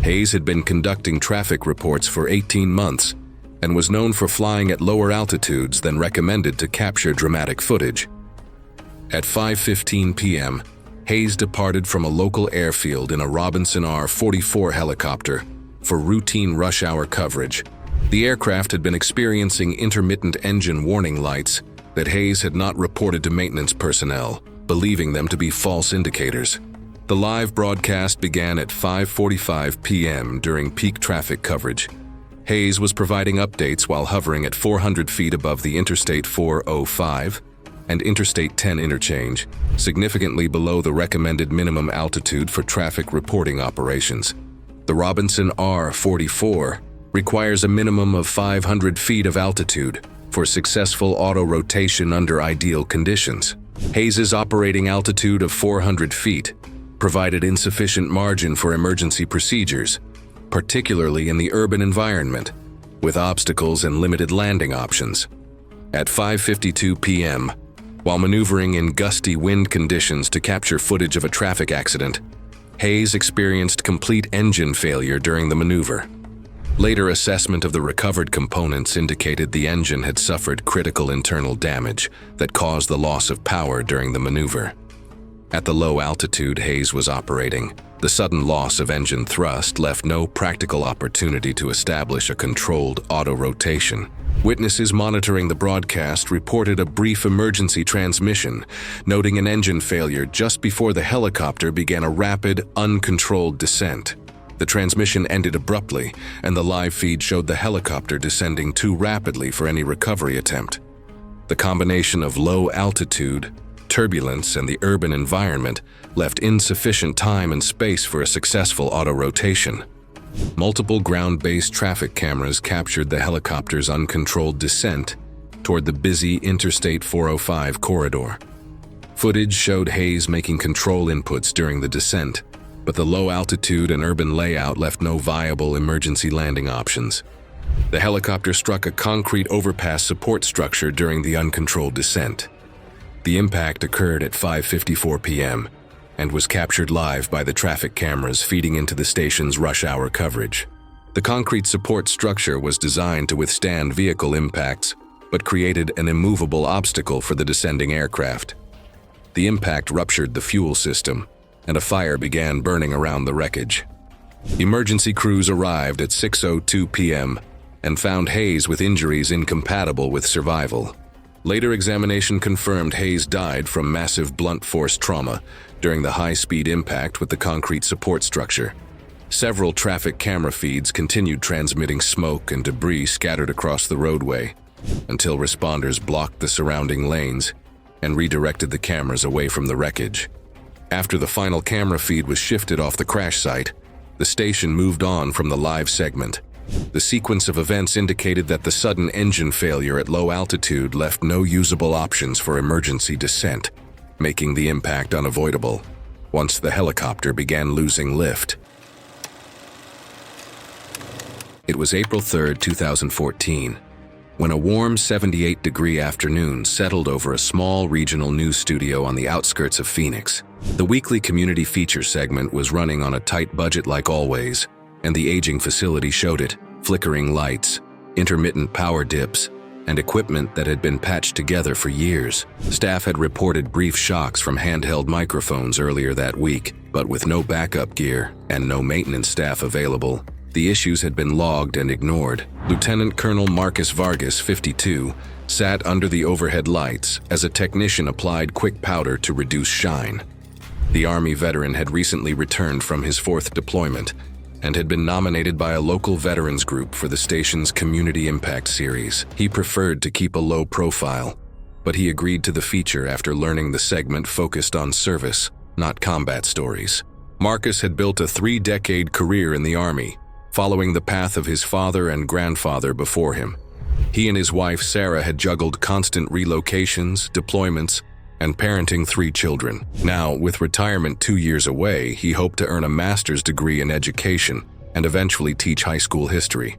Hayes had been conducting traffic reports for 18 months and was known for flying at lower altitudes than recommended to capture dramatic footage. At 5:15 p.m., Hayes departed from a local airfield in a Robinson R-44 helicopter for routine rush hour coverage. The aircraft had been experiencing intermittent engine warning lights that Hayes had not reported to maintenance personnel, believing them to be false indicators. The live broadcast began at 5:45 p.m. during peak traffic coverage. Hayes was providing updates while hovering at 400 feet above the Interstate 405 and Interstate 10 interchange, significantly below the recommended minimum altitude for traffic reporting operations. The Robinson R-44 requires a minimum of 500 feet of altitude for successful auto-rotation under ideal conditions. Hayes's operating altitude of 400 feet provided insufficient margin for emergency procedures, particularly in the urban environment, with obstacles and limited landing options. At 5:52 p.m., while maneuvering in gusty wind conditions to capture footage of a traffic accident, Hayes experienced complete engine failure during the maneuver. Later assessment of the recovered components indicated the engine had suffered critical internal damage that caused the loss of power during the maneuver. At the low altitude Hayes was operating, the sudden loss of engine thrust left no practical opportunity to establish a controlled auto-rotation. Witnesses monitoring the broadcast reported a brief emergency transmission, noting an engine failure just before the helicopter began a rapid, uncontrolled descent. The transmission ended abruptly, and the live feed showed the helicopter descending too rapidly for any recovery attempt. The combination of low altitude, turbulence, and the urban environment left insufficient time and space for a successful auto-rotation. Multiple ground-based traffic cameras captured the helicopter's uncontrolled descent toward the busy Interstate 405 corridor. Footage showed Hayes making control inputs during the descent, but the low altitude and urban layout left no viable emergency landing options. The helicopter struck a concrete overpass support structure during the uncontrolled descent. The impact occurred at 5:54 p.m. and was captured live by the traffic cameras feeding into the station's rush hour coverage. The concrete support structure was designed to withstand vehicle impacts, but created an immovable obstacle for the descending aircraft. The impact ruptured the fuel system, and a fire began burning around the wreckage. Emergency crews arrived at 6:02 p.m. and found Hayes with injuries incompatible with survival. Later examination confirmed Hayes died from massive blunt force trauma during the high-speed impact with the concrete support structure. Several traffic camera feeds continued transmitting smoke and debris scattered across the roadway until responders blocked the surrounding lanes and redirected the cameras away from the wreckage. After the final camera feed was shifted off the crash site, the station moved on from the live segment. The sequence of events indicated that the sudden engine failure at low altitude left no usable options for emergency descent, making the impact unavoidable once the helicopter began losing lift. It was April 3, 2014, when a warm 78-degree afternoon settled over a small regional news studio on the outskirts of Phoenix. The weekly community feature segment was running on a tight budget like always, and the aging facility showed it: flickering lights, intermittent power dips, and equipment that had been patched together for years. Staff had reported brief shocks from handheld microphones earlier that week, but with no backup gear and no maintenance staff available, the issues had been logged and ignored. Lieutenant Colonel Marcus Vargas, 52, sat under the overhead lights as a technician applied quick powder to reduce shine. The Army veteran had recently returned from his 4th deployment and had been nominated by a local veterans group for the station's Community Impact series. He preferred to keep a low profile, but he agreed to the feature after learning the segment focused on service, not combat stories. Marcus had built a 3-decade career in the Army, following the path of his father and grandfather before him. He and his wife Sarah had juggled constant relocations, deployments, and parenting 3 children. Now, with retirement 2 years away, he hoped to earn a master's degree in education and eventually teach high school history.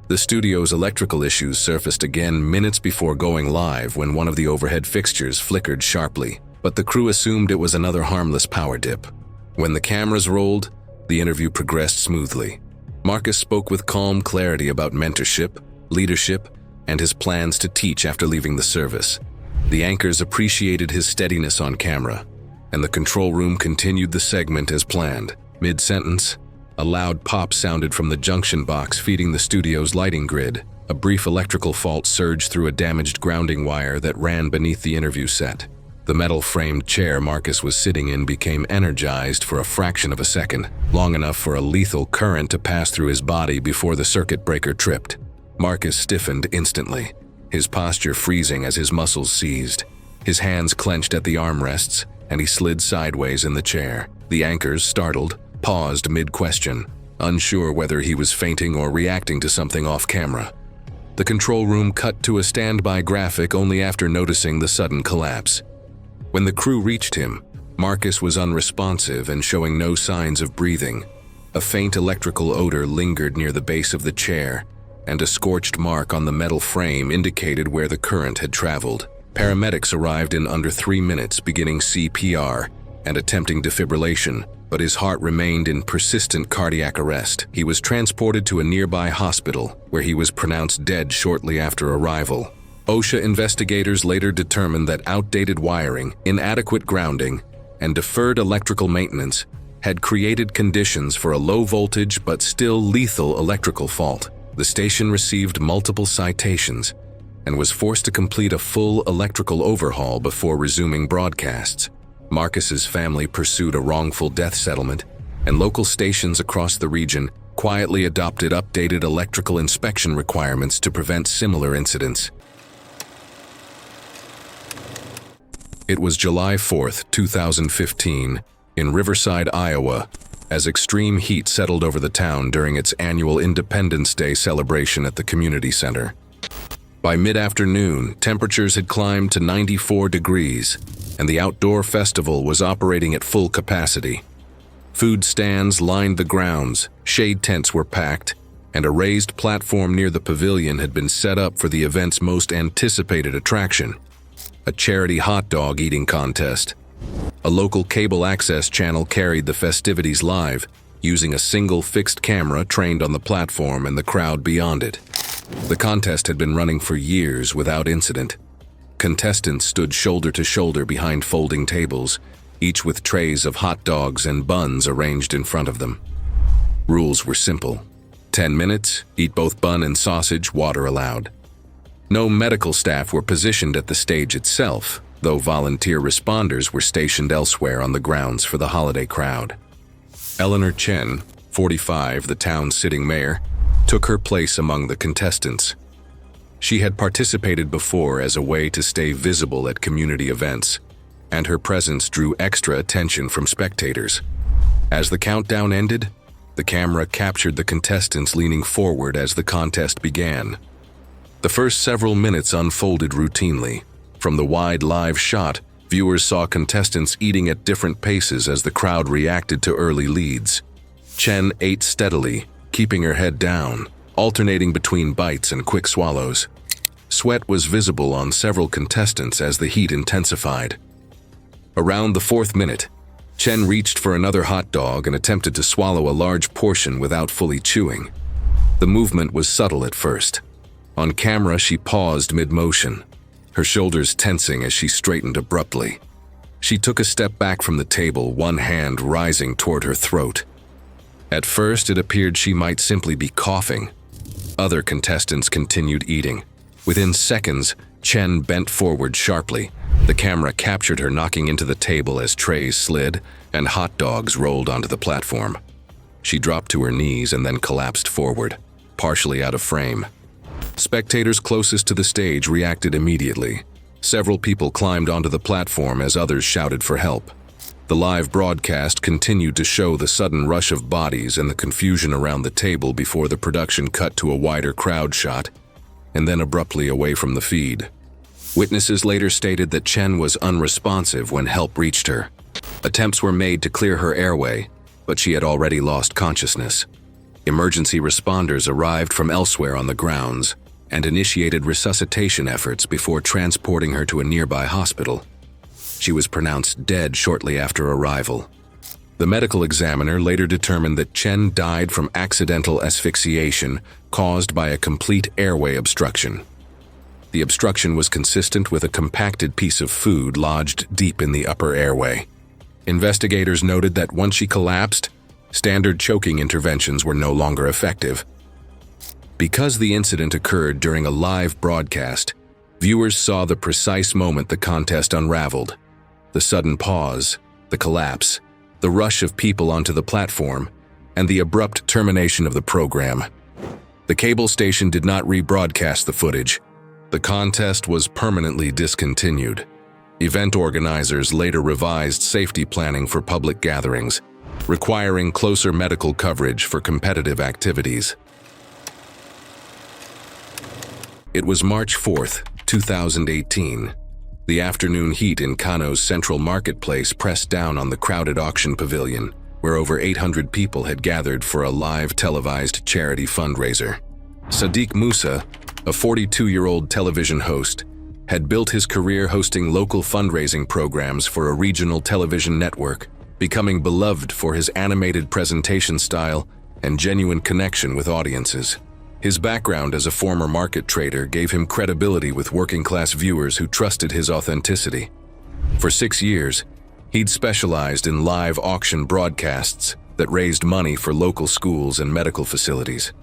The studio's electrical issues surfaced again minutes before going live when one of the overhead fixtures flickered sharply, but the crew assumed it was another harmless power dip. When the cameras rolled, the interview progressed smoothly. Marcus spoke with calm clarity about mentorship, leadership, and his plans to teach after leaving the service. The anchors appreciated his steadiness on camera, and the control room continued the segment as planned. Mid-sentence, a loud pop sounded from the junction box feeding the studio's lighting grid. A brief electrical fault surged through a damaged grounding wire that ran beneath the interview set. The metal-framed chair Marcus was sitting in became energized for a fraction of a second, long enough for a lethal current to pass through his body before the circuit breaker tripped. Marcus stiffened instantly, his posture freezing as his muscles seized. His hands clenched at the armrests, and he slid sideways in the chair. The anchors, startled, paused mid-question, unsure whether he was fainting or reacting to something off-camera. The control room cut to a standby graphic only after noticing the sudden collapse. When the crew reached him, Marcus was unresponsive and showing no signs of breathing. A faint electrical odor lingered near the base of the chair, and a scorched mark on the metal frame indicated where the current had traveled. Paramedics arrived in under 3 minutes, beginning CPR and attempting defibrillation, but his heart remained in persistent cardiac arrest. He was transported to a nearby hospital, where he was pronounced dead shortly after arrival. OSHA investigators later determined that outdated wiring, inadequate grounding, and deferred electrical maintenance had created conditions for a low-voltage but still lethal electrical fault. The station received multiple citations and was forced to complete a full electrical overhaul before resuming broadcasts. Marcus's family pursued a wrongful death settlement, and local stations across the region quietly adopted updated electrical inspection requirements to prevent similar incidents. It was July 4th, 2015, in Riverside, Iowa, as extreme heat settled over the town during its annual Independence Day celebration at the community center. By mid-afternoon, temperatures had climbed to 94 degrees, and the outdoor festival was operating at full capacity. Food stands lined the grounds, shade tents were packed, and a raised platform near the pavilion had been set up for the event's most anticipated attraction, a charity hot dog eating contest. A local cable access channel carried the festivities live, using a single fixed camera trained on the platform and the crowd beyond it. The contest had been running for years without incident. Contestants stood shoulder to shoulder behind folding tables, each with trays of hot dogs and buns arranged in front of them. Rules were simple. 10 minutes, eat both bun and sausage, water allowed. No medical staff were positioned at the stage itself, though volunteer responders were stationed elsewhere on the grounds for the holiday crowd. Eleanor Chen, 45, the town's sitting mayor, took her place among the contestants. She had participated before as a way to stay visible at community events, and her presence drew extra attention from spectators. As the countdown ended, the camera captured the contestants leaning forward as the contest began. The first several minutes unfolded routinely. From the wide live shot, viewers saw contestants eating at different paces as the crowd reacted to early leads. Chen ate steadily, keeping her head down, alternating between bites and quick swallows. Sweat was visible on several contestants as the heat intensified. Around the 4th minute, Chen reached for another hot dog and attempted to swallow a large portion without fully chewing. The movement was subtle at first. On camera, she paused mid-motion, her shoulders tensing as she straightened abruptly. She took a step back from the table, one hand rising toward her throat. At first, it appeared she might simply be coughing. Other contestants continued eating. Within seconds, Chen bent forward sharply. The camera captured her knocking into the table as trays slid and hot dogs rolled onto the platform. She dropped to her knees and then collapsed forward, partially out of frame. Spectators closest to the stage reacted immediately. Several people climbed onto the platform as others shouted for help. The live broadcast continued to show the sudden rush of bodies and the confusion around the table before the production cut to a wider crowd shot, and then abruptly away from the feed. Witnesses later stated that Chen was unresponsive when help reached her. Attempts were made to clear her airway, but she had already lost consciousness. Emergency responders arrived from elsewhere on the grounds and initiated resuscitation efforts before transporting her to a nearby hospital. She was pronounced dead shortly after arrival. The medical examiner later determined that Chen died from accidental asphyxiation caused by a complete airway obstruction. The obstruction was consistent with a compacted piece of food lodged deep in the upper airway. Investigators noted that once she collapsed, standard choking interventions were no longer effective. Because the incident occurred during a live broadcast, viewers saw the precise moment the contest unraveled. The sudden pause, the collapse, the rush of people onto the platform, and the abrupt termination of the program. The cable station did not rebroadcast the footage. The contest was permanently discontinued. Event organizers later revised safety planning for public gatherings, requiring closer medical coverage for competitive activities. It was March 4th, 2018. The afternoon heat in Kano's central marketplace pressed down on the crowded auction pavilion, where over 800 people had gathered for a live televised charity fundraiser. Sadiq Musa, a 42-year-old television host, had built his career hosting local fundraising programs for a regional television network, becoming beloved for his animated presentation style and genuine connection with audiences. His background as a former market trader gave him credibility with working-class viewers who trusted his authenticity. For 6 years, he'd specialized in live auction broadcasts that raised money for local schools and medical facilities.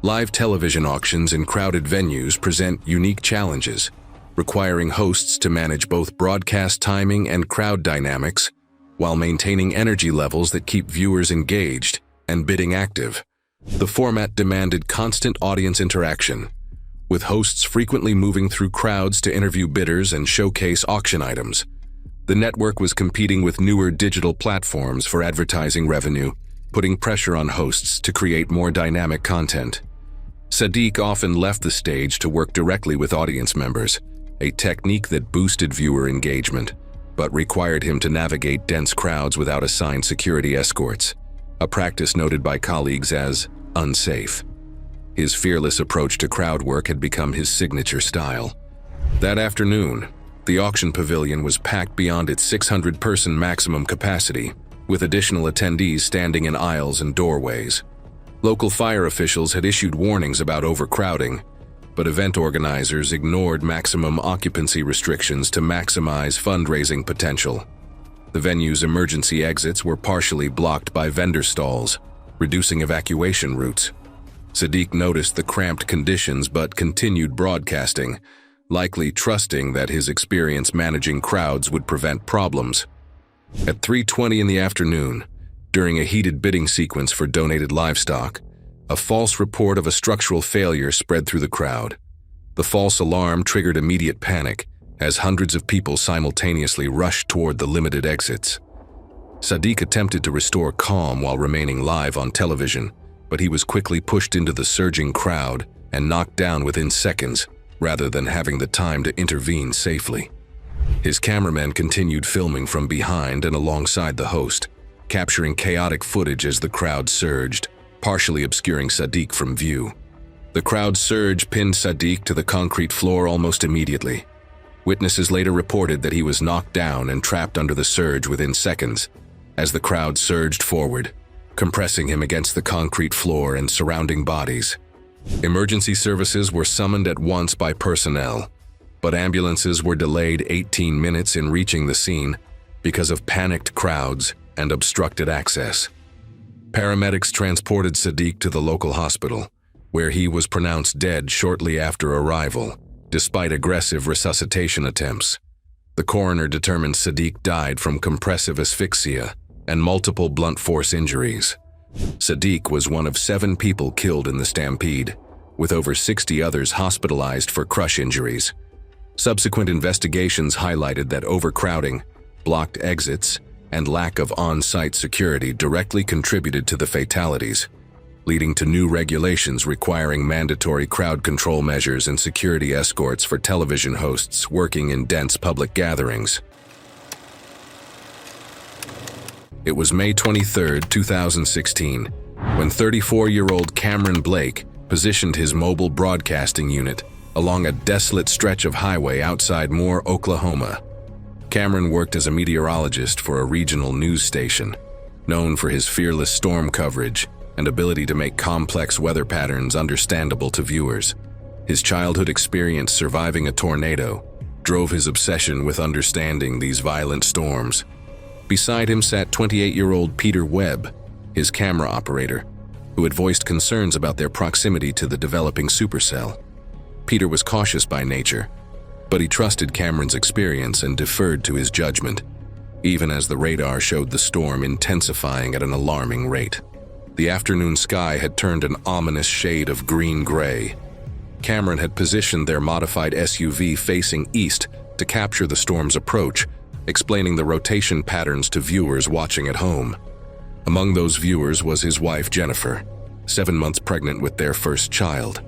Live television auctions in crowded venues present unique challenges, requiring hosts to manage both broadcast timing and crowd dynamics while maintaining energy levels that keep viewers engaged and bidding active. The format demanded constant audience interaction, with hosts frequently moving through crowds to interview bidders and showcase auction items. The network was competing with newer digital platforms for advertising revenue, putting pressure on hosts to create more dynamic content. Sadiq often left the stage to work directly with audience members, a technique that boosted viewer engagement, but required him to navigate dense crowds without assigned security escorts, a practice noted by colleagues as unsafe. His fearless approach to crowd work had become his signature style. That afternoon, the auction pavilion was packed beyond its 600-person maximum capacity, with additional attendees standing in aisles and doorways. Local fire officials had issued warnings about overcrowding, but event organizers ignored maximum occupancy restrictions to maximize fundraising potential. The venue's emergency exits were partially blocked by vendor stalls, reducing evacuation routes. Sadiq noticed the cramped conditions but continued broadcasting, likely trusting that his experience managing crowds would prevent problems. At 3:20 in the afternoon, during a heated bidding sequence for donated livestock, a false report of a structural failure spread through the crowd. The false alarm triggered immediate panic as hundreds of people simultaneously rushed toward the limited exits. Sadiq attempted to restore calm while remaining live on television, but he was quickly pushed into the surging crowd and knocked down within seconds, rather than having the time to intervene safely. His cameramen continued filming from behind and alongside the host, capturing chaotic footage as the crowd surged, partially obscuring Sadiq from view. The crowd's surge pinned Sadiq to the concrete floor almost immediately. Witnesses later reported that he was knocked down and trapped under the surge within seconds, as the crowd surged forward, compressing him against the concrete floor and surrounding bodies. Emergency services were summoned at once by personnel, but ambulances were delayed 18 minutes in reaching the scene because of panicked crowds and obstructed access. Paramedics transported Sadiq to the local hospital, where he was pronounced dead shortly after arrival, despite aggressive resuscitation attempts. The coroner determined Sadiq died from compressive asphyxia and multiple blunt force injuries. Sadiq was one of 7 people killed in the stampede, with over 60 others hospitalized for crush injuries. Subsequent investigations highlighted that overcrowding, blocked exits, and lack of on-site security directly contributed to the fatalities, leading to new regulations requiring mandatory crowd control measures and security escorts for television hosts working in dense public gatherings. It was May 23, 2016, when 34-year-old Cameron Blake positioned his mobile broadcasting unit along a desolate stretch of highway outside Moore, Oklahoma. Cameron worked as a meteorologist for a regional news station, known for his fearless storm coverage and ability to make complex weather patterns understandable to viewers. His childhood experience surviving a tornado drove his obsession with understanding these violent storms. Beside him sat 28-year-old Peter Webb, his camera operator, who had voiced concerns about their proximity to the developing supercell. Peter was cautious by nature, but he trusted Cameron's experience and deferred to his judgment, even as the radar showed the storm intensifying at an alarming rate. The afternoon sky had turned an ominous shade of green-gray. Cameron had positioned their modified SUV facing east to capture the storm's approach, explaining the rotation patterns to viewers watching at home. Among those viewers was his wife Jennifer, 7 months pregnant with their first child.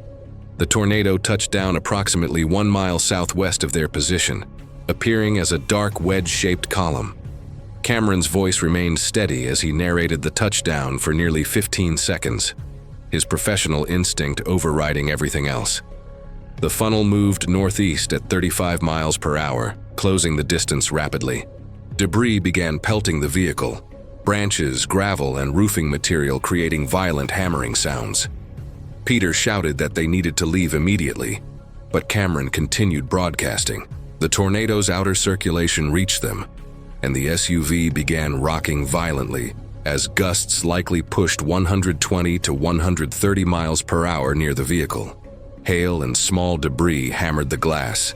The tornado touched down approximately 1 mile southwest of their position, appearing as a dark wedge-shaped column. Cameron's voice remained steady as he narrated the touchdown for nearly 15 seconds, his professional instinct overriding everything else. The funnel moved northeast at 35 miles per hour, closing the distance rapidly. Debris began pelting the vehicle, branches, gravel, and roofing material creating violent hammering sounds. Peter shouted that they needed to leave immediately, but Cameron continued broadcasting. The tornado's outer circulation reached them, and the SUV began rocking violently as gusts likely pushed 120 to 130 miles per hour near the vehicle. Hail and small debris hammered the glass.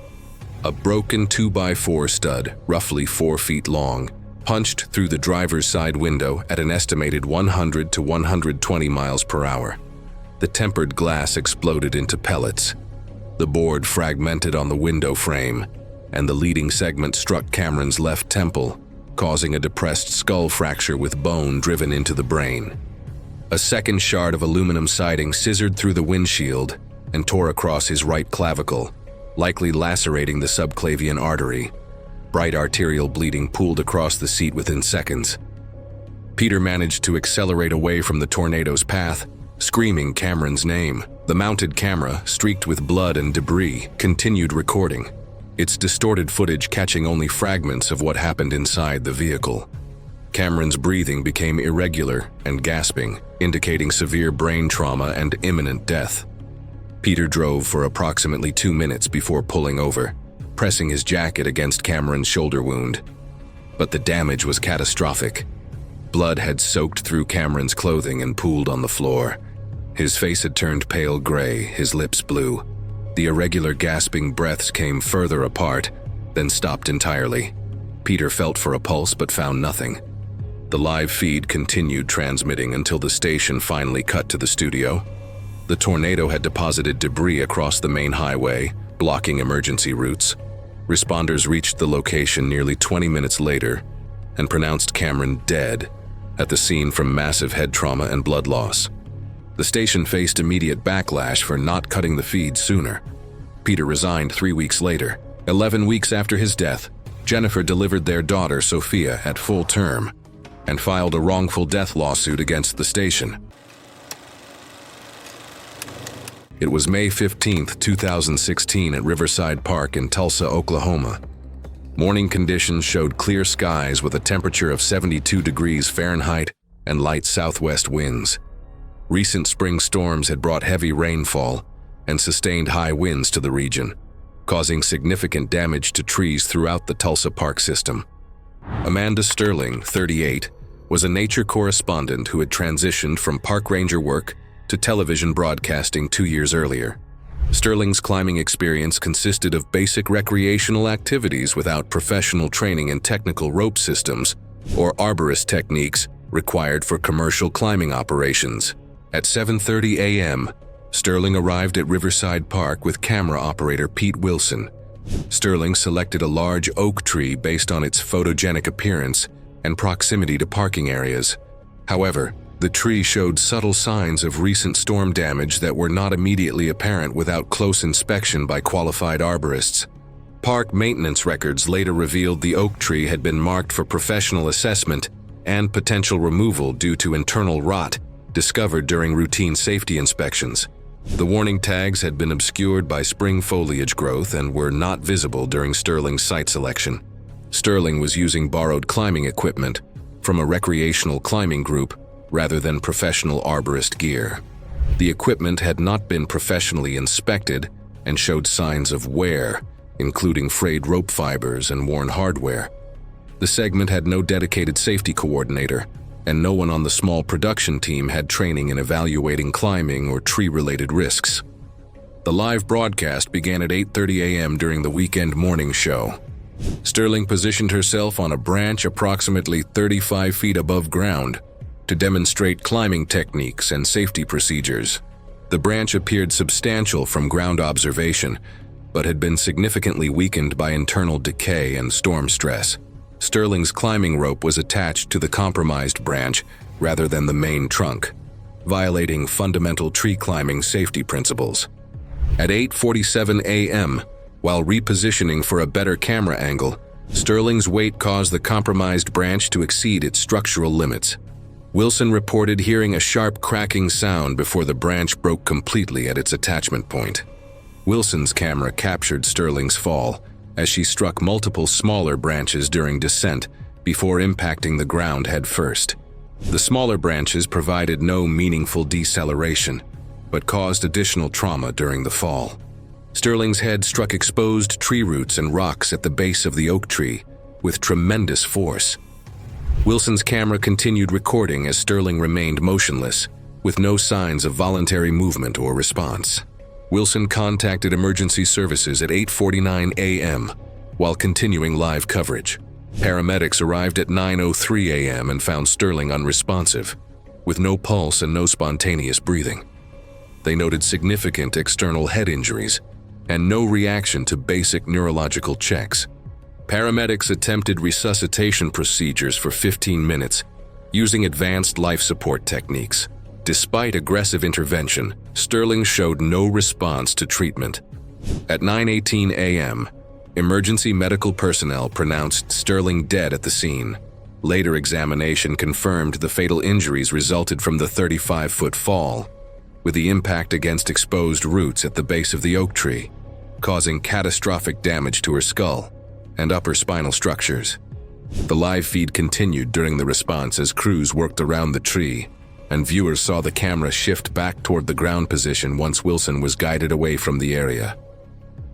A broken 2x4 stud, roughly 4 feet long, punched through the driver's side window at an estimated 100 to 120 miles per hour. The tempered glass exploded into pellets. The board fragmented on the window frame, and the leading segment struck Cameron's left temple, causing a depressed skull fracture with bone driven into the brain. A second shard of aluminum siding scissored through the windshield and tore across his right clavicle, likely lacerating the subclavian artery. Bright arterial bleeding pooled across the seat within seconds. Peter managed to accelerate away from the tornado's path, screaming Cameron's name. The mounted camera, streaked with blood and debris, continued recording, its distorted footage catching only fragments of what happened inside the vehicle. Cameron's breathing became irregular and gasping, indicating severe brain trauma and imminent death. Peter drove for approximately 2 minutes before pulling over, pressing his jacket against Cameron's shoulder wound. But the damage was catastrophic. Blood had soaked through Cameron's clothing and pooled on the floor. His face had turned pale gray, his lips blue. The irregular gasping breaths came further apart, then stopped entirely. Peter felt for a pulse but found nothing. The live feed continued transmitting until the station finally cut to the studio. The tornado had deposited debris across the main highway, blocking emergency routes. Responders reached the location nearly 20 minutes later and pronounced Cameron dead at the scene from massive head trauma and blood loss. The station faced immediate backlash for not cutting the feed sooner. Peter resigned 3 weeks later. 11 weeks after his death, Jennifer delivered their daughter Sophia at full term and filed a wrongful death lawsuit against the station. It was May 15, 2016 at Riverside Park in Tulsa, Oklahoma. Morning conditions showed clear skies with a temperature of 72 degrees Fahrenheit and light southwest winds. Recent spring storms had brought heavy rainfall and sustained high winds to the region, causing significant damage to trees throughout the Tulsa Park system. Amanda Sterling, 38, was a nature correspondent who had transitioned from park ranger work to television broadcasting 2 years earlier. Sterling's climbing experience consisted of basic recreational activities without professional training in technical rope systems or arborist techniques required for commercial climbing operations. At 7:30 a.m., Sterling arrived at Riverside Park with camera operator Pete Wilson. Sterling selected a large oak tree based on its photogenic appearance and proximity to parking areas. However, the tree showed subtle signs of recent storm damage that were not immediately apparent without close inspection by qualified arborists. Park maintenance records later revealed the oak tree had been marked for professional assessment and potential removal due to internal rot discovered during routine safety inspections. The warning tags had been obscured by spring foliage growth and were not visible during Sterling's site selection. Sterling was using borrowed climbing equipment from a recreational climbing group rather than professional arborist gear. The equipment had not been professionally inspected and showed signs of wear, including frayed rope fibers and worn hardware. The segment had no dedicated safety coordinator, and no one on the small production team had training in evaluating climbing or tree-related risks. The live broadcast began at 8:30 a.m. during the weekend morning show. Sterling positioned herself on a branch approximately 35 feet above ground to demonstrate climbing techniques and safety procedures. The branch appeared substantial from ground observation, but had been significantly weakened by internal decay and storm stress. Sterling's climbing rope was attached to the compromised branch rather than the main trunk, violating fundamental tree climbing safety principles. At 8:47 a.m., while repositioning for a better camera angle, Sterling's weight caused the compromised branch to exceed its structural limits. Wilson reported hearing a sharp cracking sound before the branch broke completely at its attachment point. Wilson's camera captured Sterling's fall as she struck multiple smaller branches during descent before impacting the ground head first. The smaller branches provided no meaningful deceleration, but caused additional trauma during the fall. Sterling's head struck exposed tree roots and rocks at the base of the oak tree with tremendous force. Wilson's camera continued recording as Sterling remained motionless, with no signs of voluntary movement or response. Wilson contacted emergency services at 8:49 a.m. while continuing live coverage. Paramedics arrived at 9:03 a.m. and found Sterling unresponsive, with no pulse and no spontaneous breathing. They noted significant external head injuries and no reaction to basic neurological checks. Paramedics attempted resuscitation procedures for 15 minutes, using advanced life support techniques. Despite aggressive intervention, Sterling showed no response to treatment. At 9:18 a.m., emergency medical personnel pronounced Sterling dead at the scene. Later examination confirmed the fatal injuries resulted from the 35-foot fall, with the impact against exposed roots at the base of the oak tree, causing catastrophic damage to her skull and upper spinal structures. The live feed continued during the response as crews worked around the tree, and viewers saw the camera shift back toward the ground position once Wilson was guided away from the area.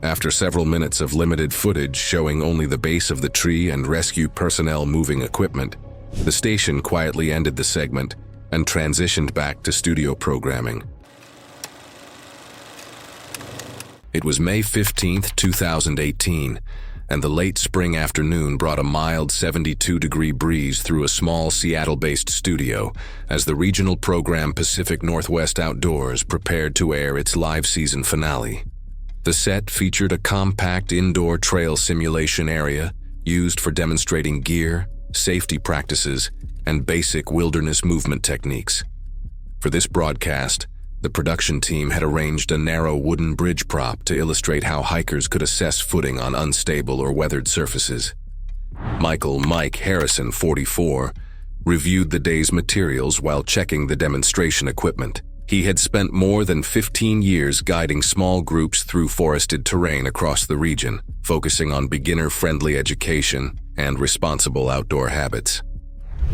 After several minutes of limited footage showing only the base of the tree and rescue personnel moving equipment, the station quietly ended the segment and transitioned back to studio programming. It was May 15, 2018, and the late spring afternoon brought a mild 72-degree breeze through a small Seattle-based studio as the regional program Pacific Northwest Outdoors prepared to air its live season finale. The set featured a compact indoor trail simulation area used for demonstrating gear, safety practices, and basic wilderness movement techniques. For this broadcast, the production team had arranged a narrow wooden bridge prop to illustrate how hikers could assess footing on unstable or weathered surfaces. Mike Harrison, 44, reviewed the day's materials while checking the demonstration equipment. He had spent more than 15 years guiding small groups through forested terrain across the region, focusing on beginner-friendly education and responsible outdoor habits.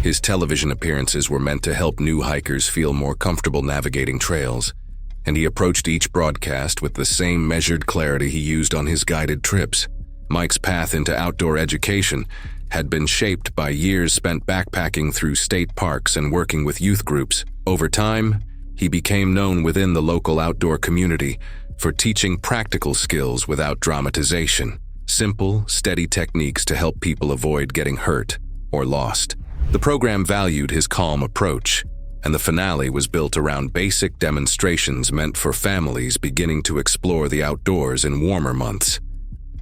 His television appearances were meant to help new hikers feel more comfortable navigating trails, and he approached each broadcast with the same measured clarity he used on his guided trips. Mike's path into outdoor education had been shaped by years spent backpacking through state parks and working with youth groups. Over time, he became known within the local outdoor community for teaching practical skills without dramatization, simple, steady techniques to help people avoid getting hurt or lost. The program valued his calm approach, and the finale was built around basic demonstrations meant for families beginning to explore the outdoors in warmer months.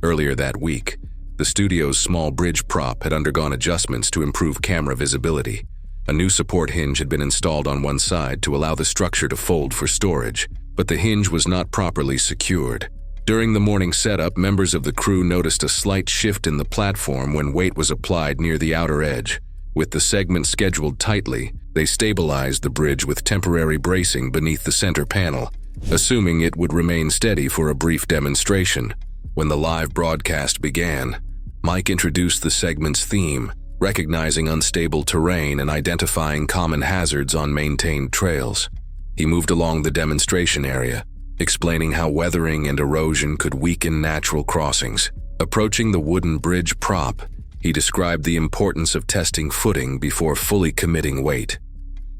Earlier that week, the studio's small bridge prop had undergone adjustments to improve camera visibility. A new support hinge had been installed on one side to allow the structure to fold for storage, but the hinge was not properly secured. During the morning setup, members of the crew noticed a slight shift in the platform when weight was applied near the outer edge. With the segment scheduled tightly, they stabilized the bridge with temporary bracing beneath the center panel, assuming it would remain steady for a brief demonstration. When the live broadcast began, Mike introduced the segment's theme, recognizing unstable terrain and identifying common hazards on maintained trails. He moved along the demonstration area, explaining how weathering and erosion could weaken natural crossings. Approaching the wooden bridge prop, he described the importance of testing footing before fully committing weight.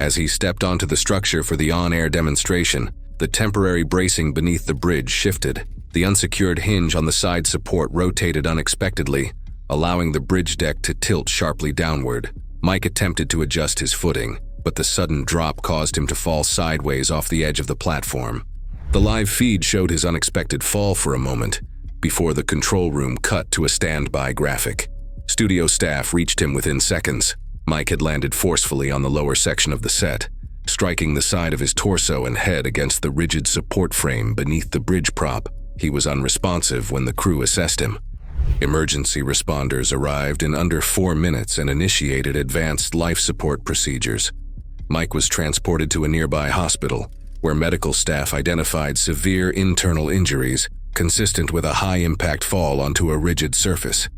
As he stepped onto the structure for the on-air demonstration, the temporary bracing beneath the bridge shifted. The unsecured hinge on the side support rotated unexpectedly, allowing the bridge deck to tilt sharply downward. Mike attempted to adjust his footing, but the sudden drop caused him to fall sideways off the edge of the platform. The live feed showed his unexpected fall for a moment, before the control room cut to a standby graphic. Studio staff reached him within seconds. Mike had landed forcefully on the lower section of the set, striking the side of his torso and head against the rigid support frame beneath the bridge prop. He was unresponsive when the crew assessed him. Emergency responders arrived in under 4 minutes and initiated advanced life support procedures. Mike was transported to a nearby hospital, where medical staff identified severe internal injuries consistent with a high-impact fall onto a rigid surface.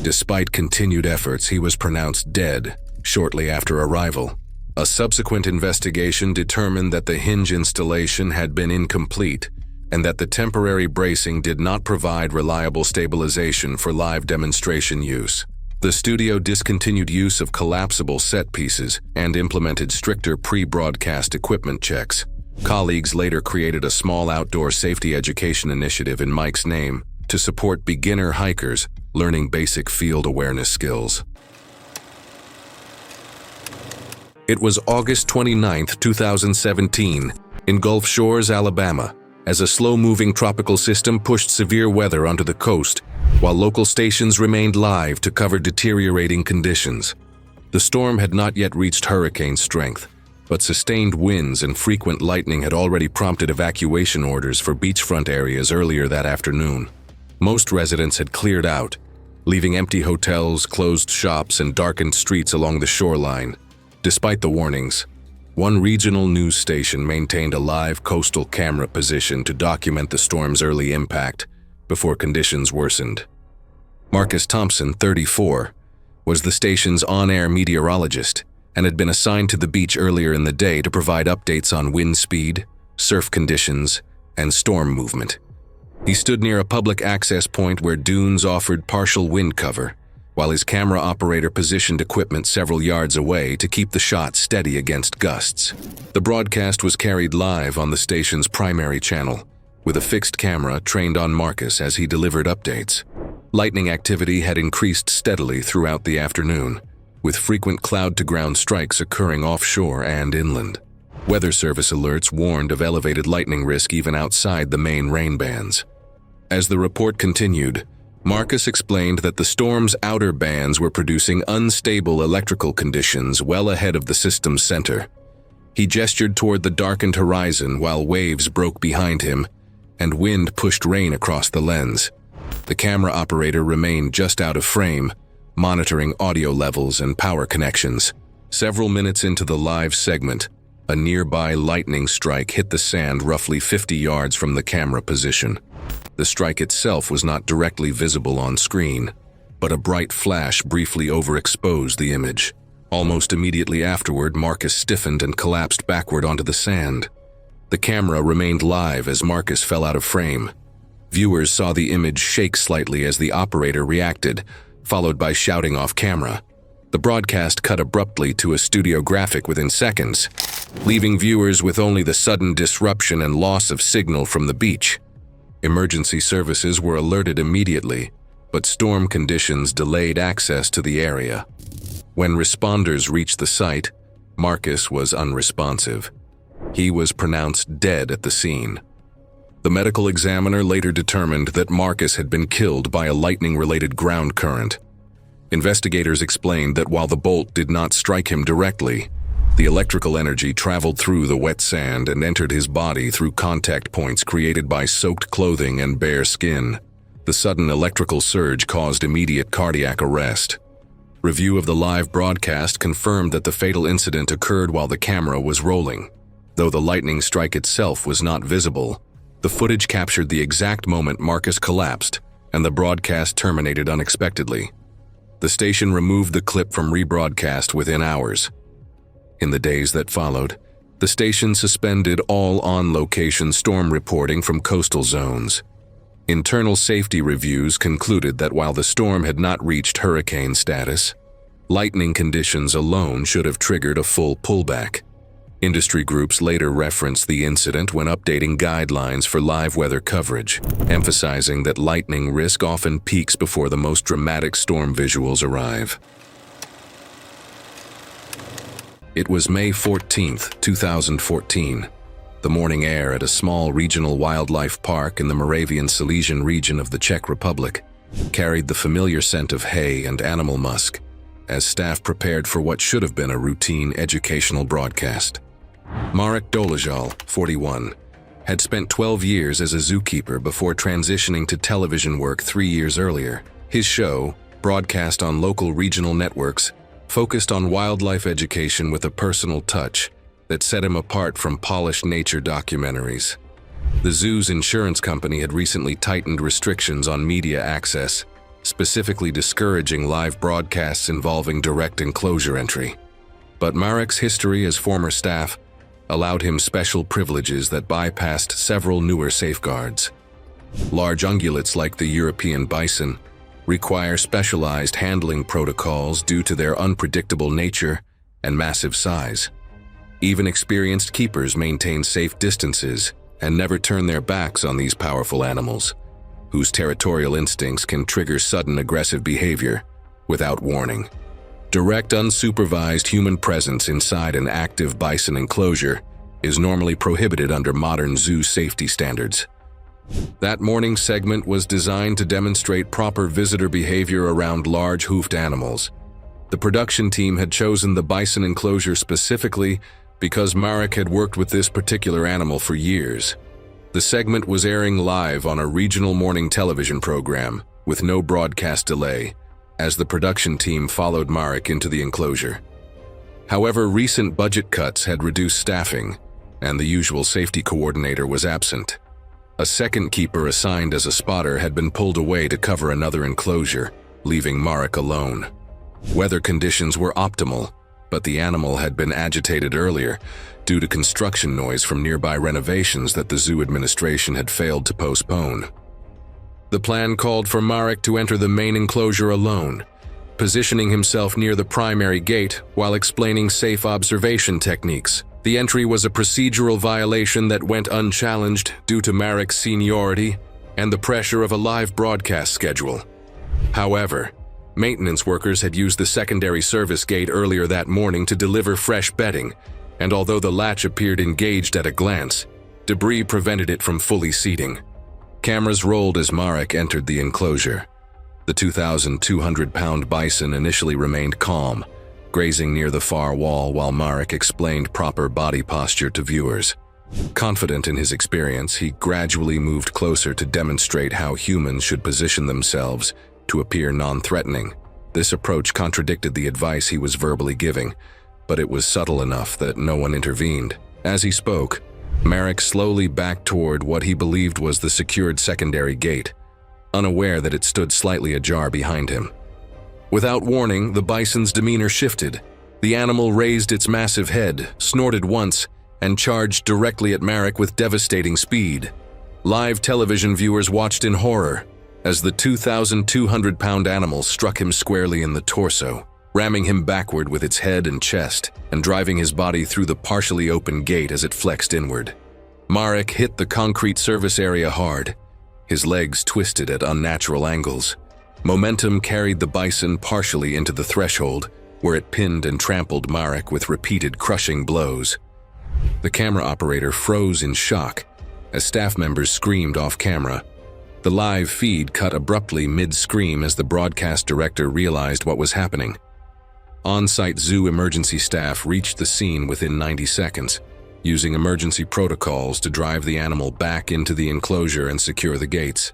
Despite continued efforts, he was pronounced dead shortly after arrival. A subsequent investigation determined that the hinge installation had been incomplete and that the temporary bracing did not provide reliable stabilization for live demonstration use. The studio discontinued use of collapsible set pieces and implemented stricter pre-broadcast equipment checks. Colleagues later created a small outdoor safety education initiative in Mike's name to support beginner hikers learning basic field awareness skills. It was August 29, 2017, in Gulf Shores, Alabama, as a slow-moving tropical system pushed severe weather onto the coast, while local stations remained live to cover deteriorating conditions. The storm had not yet reached hurricane strength, but sustained winds and frequent lightning had already prompted evacuation orders for beachfront areas earlier that afternoon. Most residents had cleared out, leaving empty hotels, closed shops, and darkened streets along the shoreline. Despite the warnings, one regional news station maintained a live coastal camera position to document the storm's early impact before conditions worsened. Marcus Thompson, 34, was the station's on-air meteorologist and had been assigned to the beach earlier in the day to provide updates on wind speed, surf conditions, and storm movement. He stood near a public access point where dunes offered partial wind cover, while his camera operator positioned equipment several yards away to keep the shot steady against gusts. The broadcast was carried live on the station's primary channel, with a fixed camera trained on Marcus as he delivered updates. Lightning activity had increased steadily throughout the afternoon, with frequent cloud-to-ground strikes occurring offshore and inland. Weather Service alerts warned of elevated lightning risk even outside the main rain bands. As the report continued, Marcus explained that the storm's outer bands were producing unstable electrical conditions well ahead of the system's center. He gestured toward the darkened horizon while waves broke behind him and wind pushed rain across the lens. The camera operator remained just out of frame, monitoring audio levels and power connections. Several minutes into the live segment, a nearby lightning strike hit the sand roughly 50 yards from the camera position. The strike itself was not directly visible on screen, but a bright flash briefly overexposed the image. Almost immediately afterward, Marcus stiffened and collapsed backward onto the sand. The camera remained live as Marcus fell out of frame. Viewers saw the image shake slightly as the operator reacted, followed by shouting off camera. The broadcast cut abruptly to a studio graphic within seconds, leaving viewers with only the sudden disruption and loss of signal from the beach. Emergency services were alerted immediately, but storm conditions delayed access to the area. When responders reached the site, Marcus was unresponsive. He was pronounced dead at the scene. The medical examiner later determined that Marcus had been killed by a lightning-related ground current. Investigators explained that while the bolt did not strike him directly, the electrical energy traveled through the wet sand and entered his body through contact points created by soaked clothing and bare skin. The sudden electrical surge caused immediate cardiac arrest. Review of the live broadcast confirmed that the fatal incident occurred while the camera was rolling. Though the lightning strike itself was not visible, the footage captured the exact moment Marcus collapsed, and the broadcast terminated unexpectedly. The station removed the clip from rebroadcast within hours. In the days that followed, the station suspended all on-location storm reporting from coastal zones. Internal safety reviews concluded that while the storm had not reached hurricane status, lightning conditions alone should have triggered a full pullback. Industry groups later referenced the incident when updating guidelines for live weather coverage, emphasizing that lightning risk often peaks before the most dramatic storm visuals arrive. It was May 14, 2014. The morning air at a small regional wildlife park in the Moravian Silesian region of the Czech Republic carried the familiar scent of hay and animal musk, as staff prepared for what should have been a routine educational broadcast. Marek Dolezal, 41, had spent 12 years as a zookeeper before transitioning to television work 3 years earlier. His show, broadcast on local regional networks, focused on wildlife education with a personal touch that set him apart from polished nature documentaries. The zoo's insurance company had recently tightened restrictions on media access, specifically discouraging live broadcasts involving direct enclosure entry. But Marek's history as former staff allowed him special privileges that bypassed several newer safeguards. Large ungulates like the European bison require specialized handling protocols due to their unpredictable nature and massive size. Even experienced keepers maintain safe distances and never turn their backs on these powerful animals, whose territorial instincts can trigger sudden aggressive behavior without warning. Direct unsupervised human presence inside an active bison enclosure is normally prohibited under modern zoo safety standards. That morning segment was designed to demonstrate proper visitor behavior around large hoofed animals. The production team had chosen the bison enclosure specifically because Marek had worked with this particular animal for years. The segment was airing live on a regional morning television program with no broadcast delay, as the production team followed Marek into the enclosure. However, recent budget cuts had reduced staffing, and the usual safety coordinator was absent. A second keeper assigned as a spotter had been pulled away to cover another enclosure, leaving Marek alone. Weather conditions were optimal, but the animal had been agitated earlier due to construction noise from nearby renovations that the zoo administration had failed to postpone. The plan called for Marek to enter the main enclosure alone, positioning himself near the primary gate while explaining safe observation techniques. The entry was a procedural violation that went unchallenged due to Marek's seniority and the pressure of a live broadcast schedule. However, maintenance workers had used the secondary service gate earlier that morning to deliver fresh bedding, and although the latch appeared engaged at a glance, debris prevented it from fully seating. Cameras rolled as Marek entered the enclosure. The 2,200-pound bison initially remained calm, grazing near the far wall while Marek explained proper body posture to viewers. Confident in his experience, he gradually moved closer to demonstrate how humans should position themselves to appear non-threatening. This approach contradicted the advice he was verbally giving, but it was subtle enough that no one intervened. As he spoke, Marek slowly backed toward what he believed was the secured secondary gate, unaware that it stood slightly ajar behind him. Without warning, the bison's demeanor shifted. The animal raised its massive head, snorted once, and charged directly at Marek with devastating speed. Live television viewers watched in horror as the 2,200-pound animal struck him squarely in the torso, ramming him backward with its head and chest, and driving his body through the partially open gate as it flexed inward. Marek hit the concrete service area hard, his legs twisted at unnatural angles. Momentum carried the bison partially into the threshold, where it pinned and trampled Marek with repeated crushing blows. The camera operator froze in shock as staff members screamed off camera. The live feed cut abruptly mid-scream as the broadcast director realized what was happening. On-site zoo emergency staff reached the scene within 90 seconds, using emergency protocols to drive the animal back into the enclosure and secure the gates.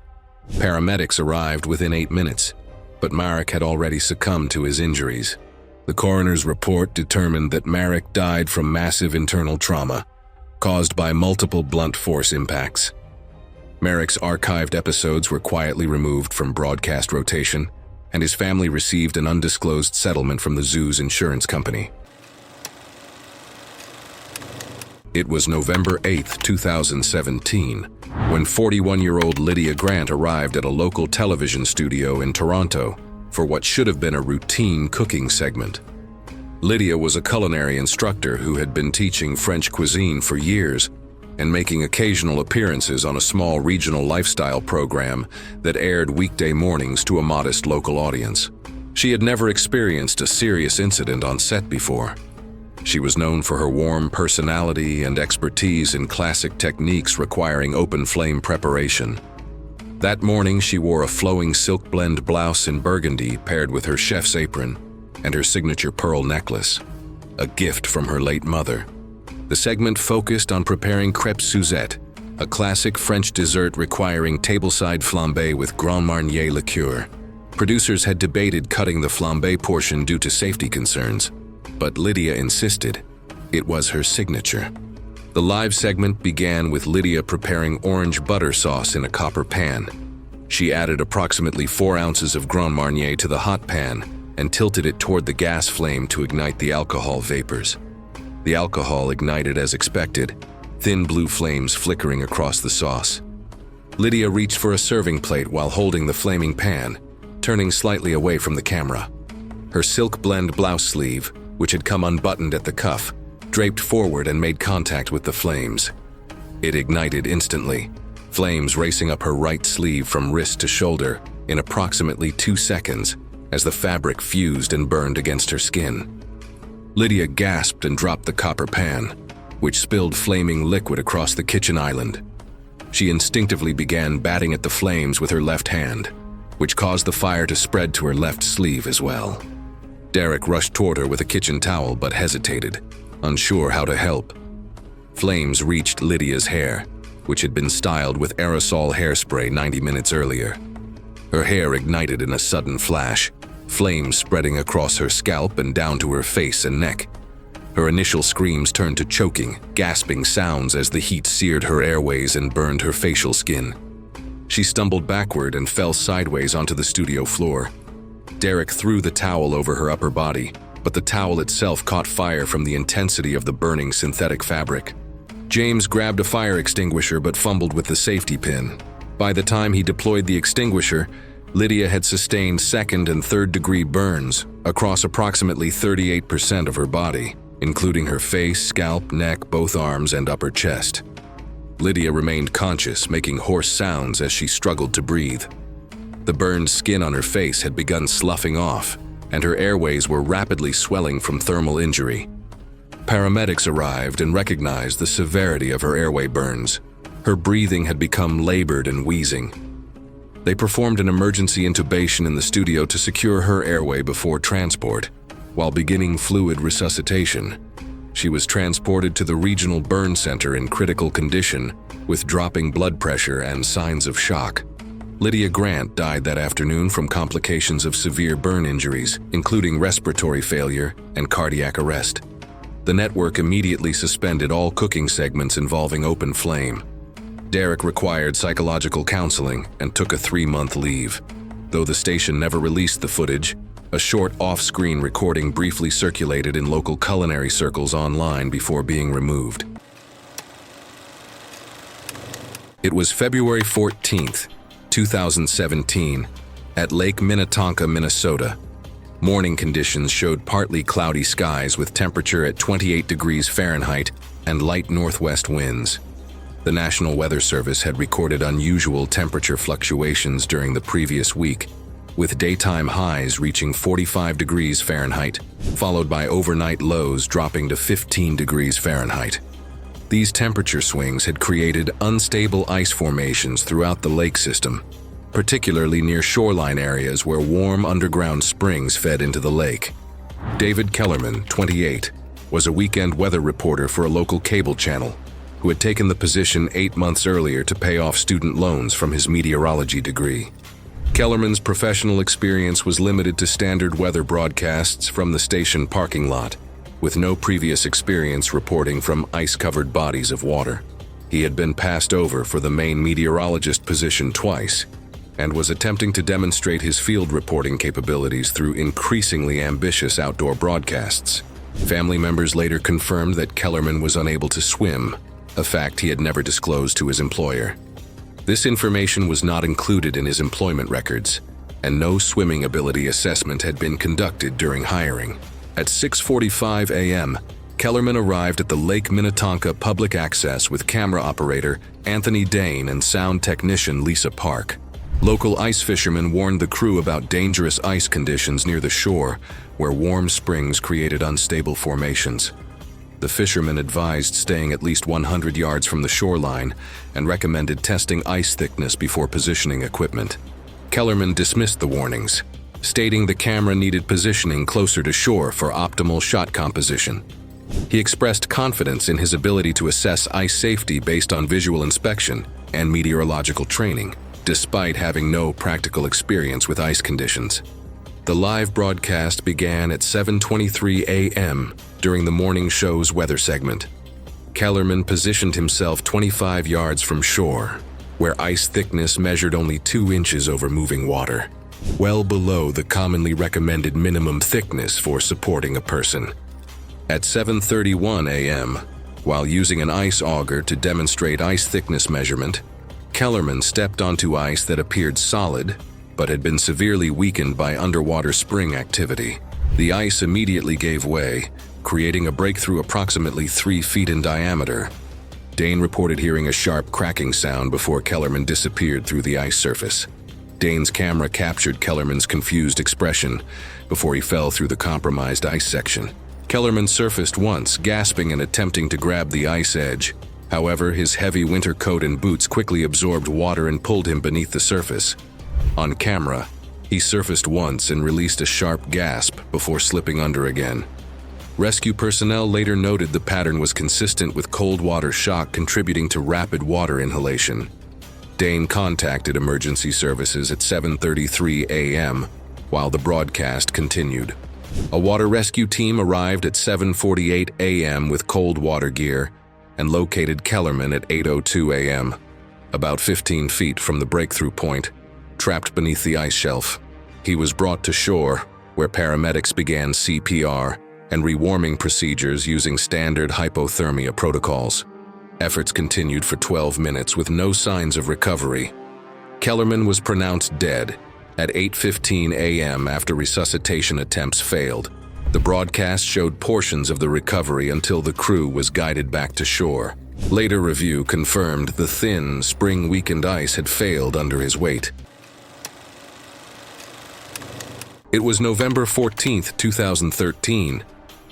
Paramedics arrived within 8 minutes, but Marek had already succumbed to his injuries. The coroner's report determined that Marek died from massive internal trauma, caused by multiple blunt force impacts. Marek's archived episodes were quietly removed from broadcast rotation, and his family received an undisclosed settlement from the zoo's insurance company. It was November 8, 2017, when 41-year-old Lydia Grant arrived at a local television studio in Toronto for what should have been a routine cooking segment. Lydia was a culinary instructor who had been teaching French cuisine for years and making occasional appearances on a small regional lifestyle program that aired weekday mornings to a modest local audience. She had never experienced a serious incident on set before. She was known for her warm personality and expertise in classic techniques requiring open flame preparation. That morning, she wore a flowing silk blend blouse in burgundy paired with her chef's apron and her signature pearl necklace, a gift from her late mother. The segment focused on preparing crêpes Suzette, a classic French dessert requiring tableside flambé with Grand Marnier liqueur. Producers had debated cutting the flambé portion due to safety concerns, but Lydia insisted it was her signature. The live segment began with Lydia preparing orange butter sauce in a copper pan. She added approximately 4 ounces of Grand Marnier to the hot pan and tilted it toward the gas flame to ignite the alcohol vapors. The alcohol ignited as expected, thin blue flames flickering across the sauce. Lydia reached for a serving plate while holding the flaming pan, turning slightly away from the camera. Her silk blend blouse sleeve, which had come unbuttoned at the cuff, draped forward and made contact with the flames. It ignited instantly, flames racing up her right sleeve from wrist to shoulder in approximately 2 seconds as the fabric fused and burned against her skin. Lydia gasped and dropped the copper pan, which spilled flaming liquid across the kitchen island. She instinctively began batting at the flames with her left hand, which caused the fire to spread to her left sleeve as well. Derek rushed toward her with a kitchen towel but hesitated, unsure how to help. Flames reached Lydia's hair, which had been styled with aerosol hairspray 90 minutes earlier. Her hair ignited in a sudden flash, flames spreading across her scalp and down to her face and neck. Her initial screams turned to choking, gasping sounds as the heat seared her airways and burned her facial skin. She stumbled backward and fell sideways onto the studio floor. Derek threw the towel over her upper body, but the towel itself caught fire from the intensity of the burning synthetic fabric. James grabbed a fire extinguisher but fumbled with the safety pin. By the time he deployed the extinguisher, Lydia had sustained second and third degree burns across approximately 38% of her body, including her face, scalp, neck, both arms, and upper chest. Lydia remained conscious, making hoarse sounds as she struggled to breathe. The burned skin on her face had begun sloughing off, and her airways were rapidly swelling from thermal injury. Paramedics arrived and recognized the severity of her airway burns. Her breathing had become labored and wheezing. They performed an emergency intubation in the studio to secure her airway before transport, while beginning fluid resuscitation. She was transported to the regional burn center in critical condition, with dropping blood pressure and signs of shock. Lydia Grant died that afternoon from complications of severe burn injuries, including respiratory failure and cardiac arrest. The network immediately suspended all cooking segments involving open flame. Derek required psychological counseling and took a 3-month leave. Though the station never released the footage, a short off-screen recording briefly circulated in local culinary circles online before being removed. It was February 14th, 2017, at Lake Minnetonka, Minnesota. Morning conditions showed partly cloudy skies with temperature at 28 degrees Fahrenheit and light northwest winds. The National Weather Service had recorded unusual temperature fluctuations during the previous week, with daytime highs reaching 45 degrees Fahrenheit, followed by overnight lows dropping to 15 degrees Fahrenheit. These temperature swings had created unstable ice formations throughout the lake system, particularly near shoreline areas where warm underground springs fed into the lake. David Kellerman, 28, was a weekend weather reporter for a local cable channel who had taken the position 8 months earlier to pay off student loans from his meteorology degree. Kellerman's professional experience was limited to standard weather broadcasts from the station parking lot, with no previous experience reporting from ice-covered bodies of water. He had been passed over for the main meteorologist position twice, and was attempting to demonstrate his field reporting capabilities through increasingly ambitious outdoor broadcasts. Family members later confirmed that Kellerman was unable to swim, a fact he had never disclosed to his employer. This information was not included in his employment records, and no swimming ability assessment had been conducted during hiring. At 6:45 a.m., Kellerman arrived at the Lake Minnetonka public access with camera operator Anthony Dane and sound technician Lisa Park. Local ice fishermen warned the crew about dangerous ice conditions near the shore, where warm springs created unstable formations. The fishermen advised staying at least 100 yards from the shoreline and recommended testing ice thickness before positioning equipment. Kellerman dismissed the warnings, stating the camera needed positioning closer to shore for optimal shot composition. He expressed confidence in his ability to assess ice safety based on visual inspection and meteorological training, despite having no practical experience with ice conditions. The live broadcast began at 7:23 a.m. during the morning show's weather segment. Kellerman positioned himself 25 yards from shore, where ice thickness measured only 2 inches over moving water, well below the commonly recommended minimum thickness for supporting a person. At 7:31 a.m., while using an ice auger to demonstrate ice thickness measurement, Kellerman stepped onto ice that appeared solid, but had been severely weakened by underwater spring activity. The ice immediately gave way, creating a breakthrough approximately 3 feet in diameter. Dane reported hearing a sharp cracking sound before Kellerman disappeared through the ice surface. Dane's camera captured Kellerman's confused expression before he fell through the compromised ice section. Kellerman surfaced once, gasping and attempting to grab the ice edge. However, his heavy winter coat and boots quickly absorbed water and pulled him beneath the surface. On camera, he surfaced once and released a sharp gasp before slipping under again. Rescue personnel later noted the pattern was consistent with cold water shock contributing to rapid water inhalation. Dane contacted emergency services at 7:33 a.m. while the broadcast continued. A water rescue team arrived at 7:48 a.m. with cold water gear and located Kellerman at 8:02 a.m., about 15 feet from the breakthrough point, trapped beneath the ice shelf. He was brought to shore, where paramedics began CPR and rewarming procedures using standard hypothermia protocols. Efforts continued for 12 minutes with no signs of recovery. Kellerman was pronounced dead at 8:15 a.m. after resuscitation attempts failed. The broadcast showed portions of the recovery until the crew was guided back to shore. Later review confirmed the thin, spring-weakened ice had failed under his weight. It was November 14, 2013,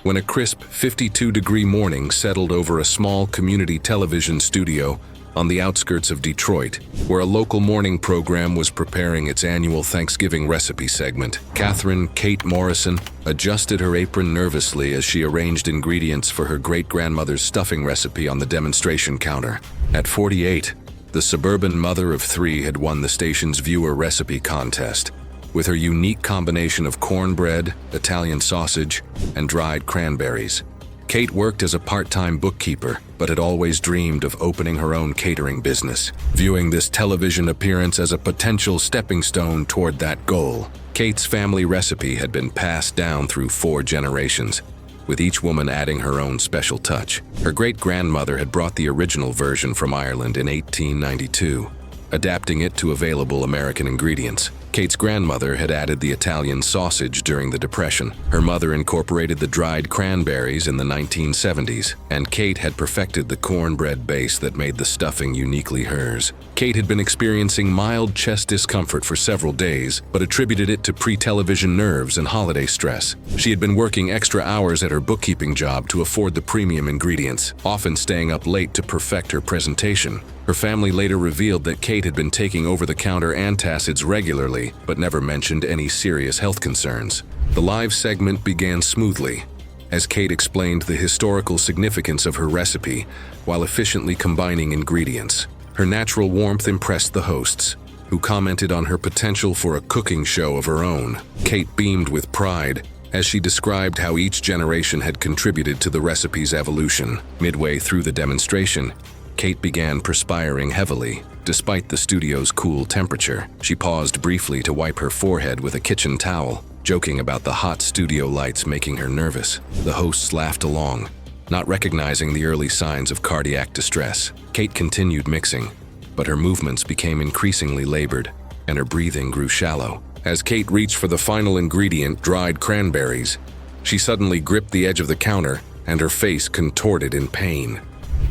when a crisp 52-degree morning settled over a small community television studio on the outskirts of Detroit, where a local morning program was preparing its annual Thanksgiving recipe segment. Catherine Kate Morrison adjusted her apron nervously as she arranged ingredients for her great-grandmother's stuffing recipe on the demonstration counter. At 48, the suburban mother of 3 had won the station's viewer recipe contest. With her unique combination of cornbread, Italian sausage, and dried cranberries. Kate worked as a part-time bookkeeper, but had always dreamed of opening her own catering business, viewing this television appearance as a potential stepping stone toward that goal. Kate's family recipe had been passed down through 4 generations, with each woman adding her own special touch. Her great-grandmother had brought the original version from Ireland in 1892, adapting it to available American ingredients. Kate's grandmother had added the Italian sausage during the Depression. Her mother incorporated the dried cranberries in the 1970s, and Kate had perfected the cornbread base that made the stuffing uniquely hers. Kate had been experiencing mild chest discomfort for several days, but attributed it to pre-television nerves and holiday stress. She had been working extra hours at her bookkeeping job to afford the premium ingredients, often staying up late to perfect her presentation. Her family later revealed that Kate had been taking over-the-counter antacids regularly, but never mentioned any serious health concerns. The live segment began smoothly, as Kate explained the historical significance of her recipe while efficiently combining ingredients. Her natural warmth impressed the hosts, who commented on her potential for a cooking show of her own. Kate beamed with pride as she described how each generation had contributed to the recipe's evolution. Midway through the demonstration, Kate began perspiring heavily. Despite the studio's cool temperature, she paused briefly to wipe her forehead with a kitchen towel, joking about the hot studio lights making her nervous. The hosts laughed along, not recognizing the early signs of cardiac distress. Kate continued mixing, but her movements became increasingly labored, and her breathing grew shallow. As Kate reached for the final ingredient, dried cranberries, she suddenly gripped the edge of the counter, and her face contorted in pain.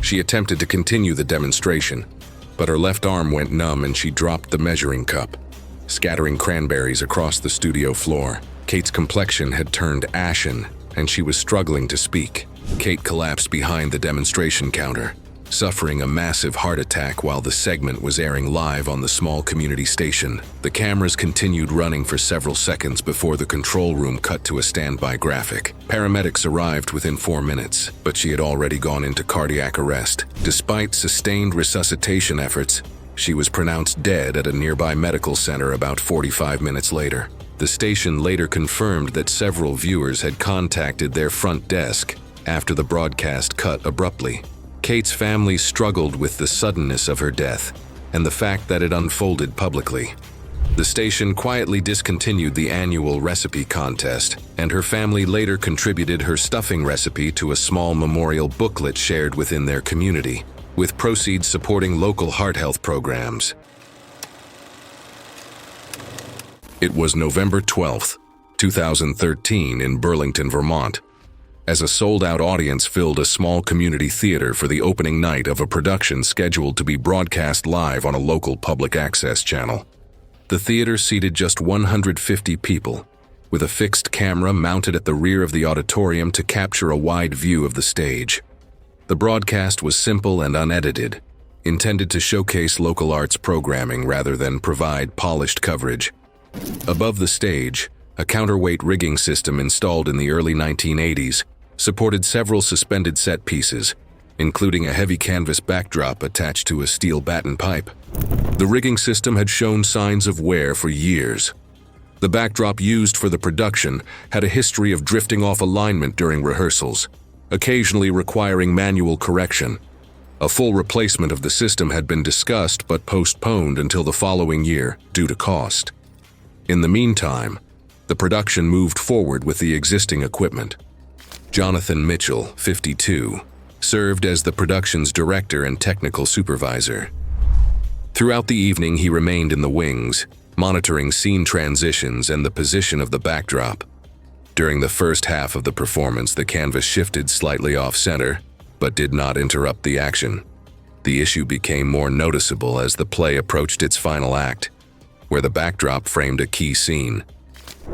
She attempted to continue the demonstration, but her left arm went numb and she dropped the measuring cup, scattering cranberries across the studio floor. Kate's complexion had turned ashen, and she was struggling to speak. Kate collapsed behind the demonstration counter, suffering a massive heart attack while the segment was airing live on the small community station. The cameras continued running for several seconds before the control room cut to a standby graphic. Paramedics arrived within 4 minutes, but she had already gone into cardiac arrest. Despite sustained resuscitation efforts, she was pronounced dead at a nearby medical center about 45 minutes later. The station later confirmed that several viewers had contacted their front desk after the broadcast cut abruptly. Kate's family struggled with the suddenness of her death and the fact that it unfolded publicly. The station quietly discontinued the annual recipe contest, and her family later contributed her stuffing recipe to a small memorial booklet shared within their community, with proceeds supporting local heart health programs. It was November 12, 2013 in Burlington, Vermont, as a sold-out audience filled a small community theater for the opening night of a production scheduled to be broadcast live on a local public access channel. The theater seated just 150 people, with a fixed camera mounted at the rear of the auditorium to capture a wide view of the stage. The broadcast was simple and unedited, intended to showcase local arts programming rather than provide polished coverage. Above the stage, a counterweight rigging system installed in the early 1980s supported several suspended set pieces, including a heavy canvas backdrop attached to a steel batten pipe. The rigging system had shown signs of wear for years. The backdrop used for the production had a history of drifting off alignment during rehearsals, occasionally requiring manual correction. A full replacement of the system had been discussed but postponed until the following year due to cost. In the meantime, the production moved forward with the existing equipment. Jonathan Mitchell, 52, served as the production's director and technical supervisor. Throughout the evening, he remained in the wings, monitoring scene transitions and the position of the backdrop. During the first half of the performance, the canvas shifted slightly off-center, but did not interrupt the action. The issue became more noticeable as the play approached its final act, where the backdrop framed a key scene.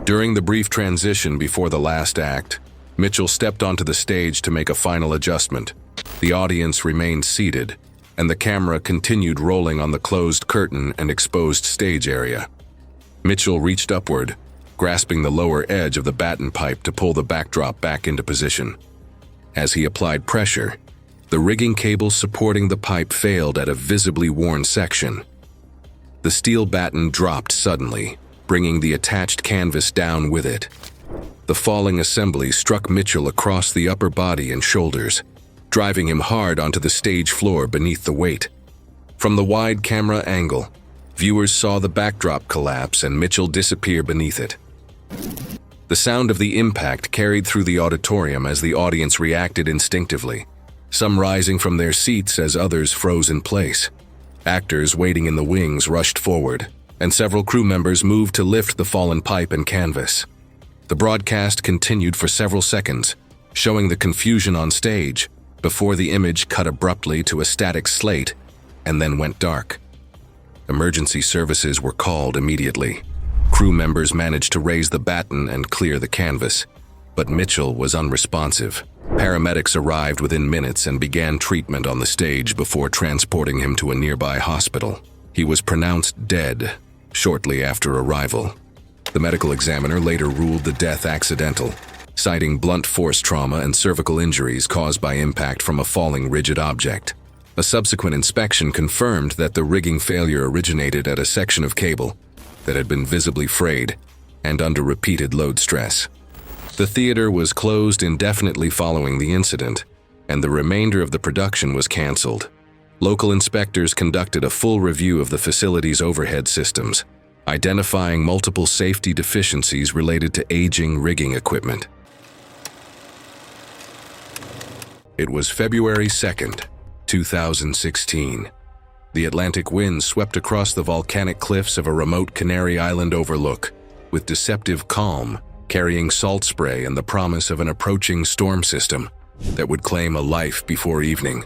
During the brief transition before the last act, Mitchell stepped onto the stage to make a final adjustment. The audience remained seated, and the camera continued rolling on the closed curtain and exposed stage area. Mitchell reached upward, grasping the lower edge of the batten pipe to pull the backdrop back into position. As he applied pressure, the rigging cable supporting the pipe failed at a visibly worn section. The steel batten dropped suddenly, bringing the attached canvas down with it. The falling assembly struck Mitchell across the upper body and shoulders, driving him hard onto the stage floor beneath the weight. From the wide camera angle, viewers saw the backdrop collapse and Mitchell disappear beneath it. The sound of the impact carried through the auditorium as the audience reacted instinctively, some rising from their seats as others froze in place. Actors waiting in the wings rushed forward, and several crew members moved to lift the fallen pipe and canvas. The broadcast continued for several seconds, showing the confusion on stage, before the image cut abruptly to a static slate and then went dark. Emergency services were called immediately. Crew members managed to raise the batten and clear the canvas, but Mitchell was unresponsive. Paramedics arrived within minutes and began treatment on the stage before transporting him to a nearby hospital. He was pronounced dead shortly after arrival. The medical examiner later ruled the death accidental, citing blunt force trauma and cervical injuries caused by impact from a falling rigid object. A subsequent inspection confirmed that the rigging failure originated at a section of cable that had been visibly frayed and under repeated load stress. The theater was closed indefinitely following the incident, and the remainder of the production was canceled. Local inspectors conducted a full review of the facility's overhead systems, identifying multiple safety deficiencies related to aging rigging equipment. It was February 2nd, 2016. The Atlantic winds swept across the volcanic cliffs of a remote Canary Island overlook, with deceptive calm, carrying salt spray and the promise of an approaching storm system that would claim a life before evening.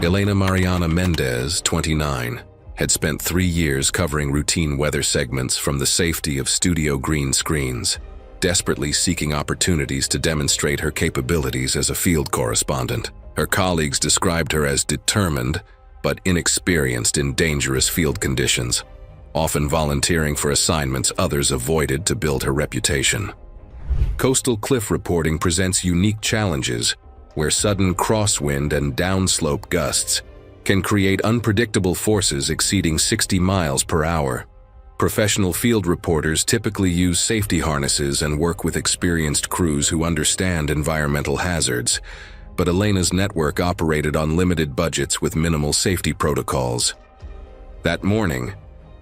Elena Mariana Mendez, 29, had spent 3 years covering routine weather segments from the safety of studio green screens, desperately seeking opportunities to demonstrate her capabilities as a field correspondent. Her colleagues described her as determined but inexperienced in dangerous field conditions, often volunteering for assignments others avoided to build her reputation. Coastal cliff reporting presents unique challenges where sudden crosswind and downslope gusts can create unpredictable forces exceeding 60 miles per hour. Professional field reporters typically use safety harnesses and work with experienced crews who understand environmental hazards, but Elena's network operated on limited budgets with minimal safety protocols. That morning,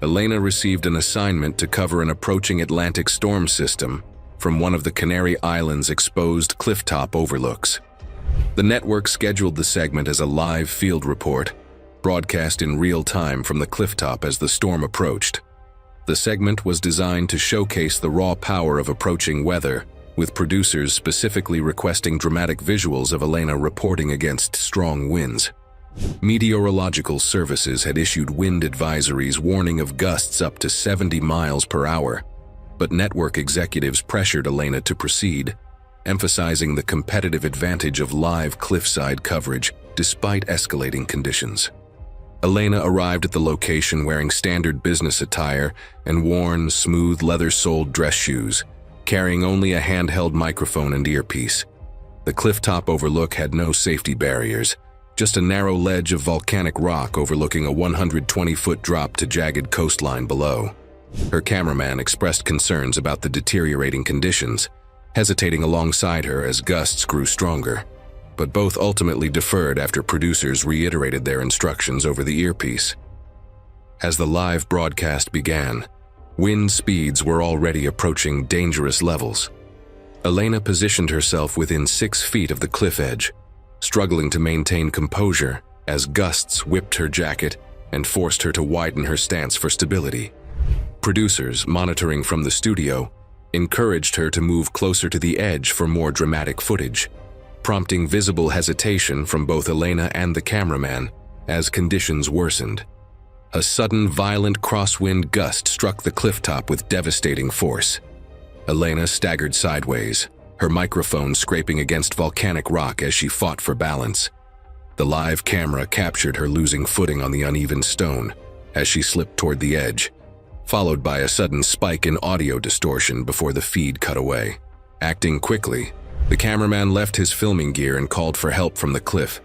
Elena received an assignment to cover an approaching Atlantic storm system from one of the Canary Islands' exposed clifftop overlooks. The network scheduled the segment as a live field report, broadcast in real time from the clifftop as the storm approached. The segment was designed to showcase the raw power of approaching weather, with producers specifically requesting dramatic visuals of Elena reporting against strong winds. Meteorological services had issued wind advisories warning of gusts up to 70 miles per hour, but network executives pressured Elena to proceed, emphasizing the competitive advantage of live cliffside coverage despite escalating conditions. Elena arrived at the location wearing standard business attire and worn, smooth, leather-soled dress shoes, carrying only a handheld microphone and earpiece. The clifftop overlook had no safety barriers, just a narrow ledge of volcanic rock overlooking a 120-foot drop to jagged coastline below. Her cameraman expressed concerns about the deteriorating conditions, hesitating alongside her as gusts grew stronger, but both ultimately deferred after producers reiterated their instructions over the earpiece. As the live broadcast began, wind speeds were already approaching dangerous levels. Elena positioned herself within 6 feet of the cliff edge, struggling to maintain composure as gusts whipped her jacket and forced her to widen her stance for stability. Producers, monitoring from the studio, encouraged her to move closer to the edge for more dramatic footage, prompting visible hesitation from both Elena and the cameraman as conditions worsened. A sudden, violent crosswind gust struck the clifftop with devastating force. Elena staggered sideways, her microphone scraping against volcanic rock as she fought for balance. The live camera captured her losing footing on the uneven stone as she slipped toward the edge, followed by a sudden spike in audio distortion before the feed cut away. Acting quickly, the cameraman left his filming gear and called for help from the cliff,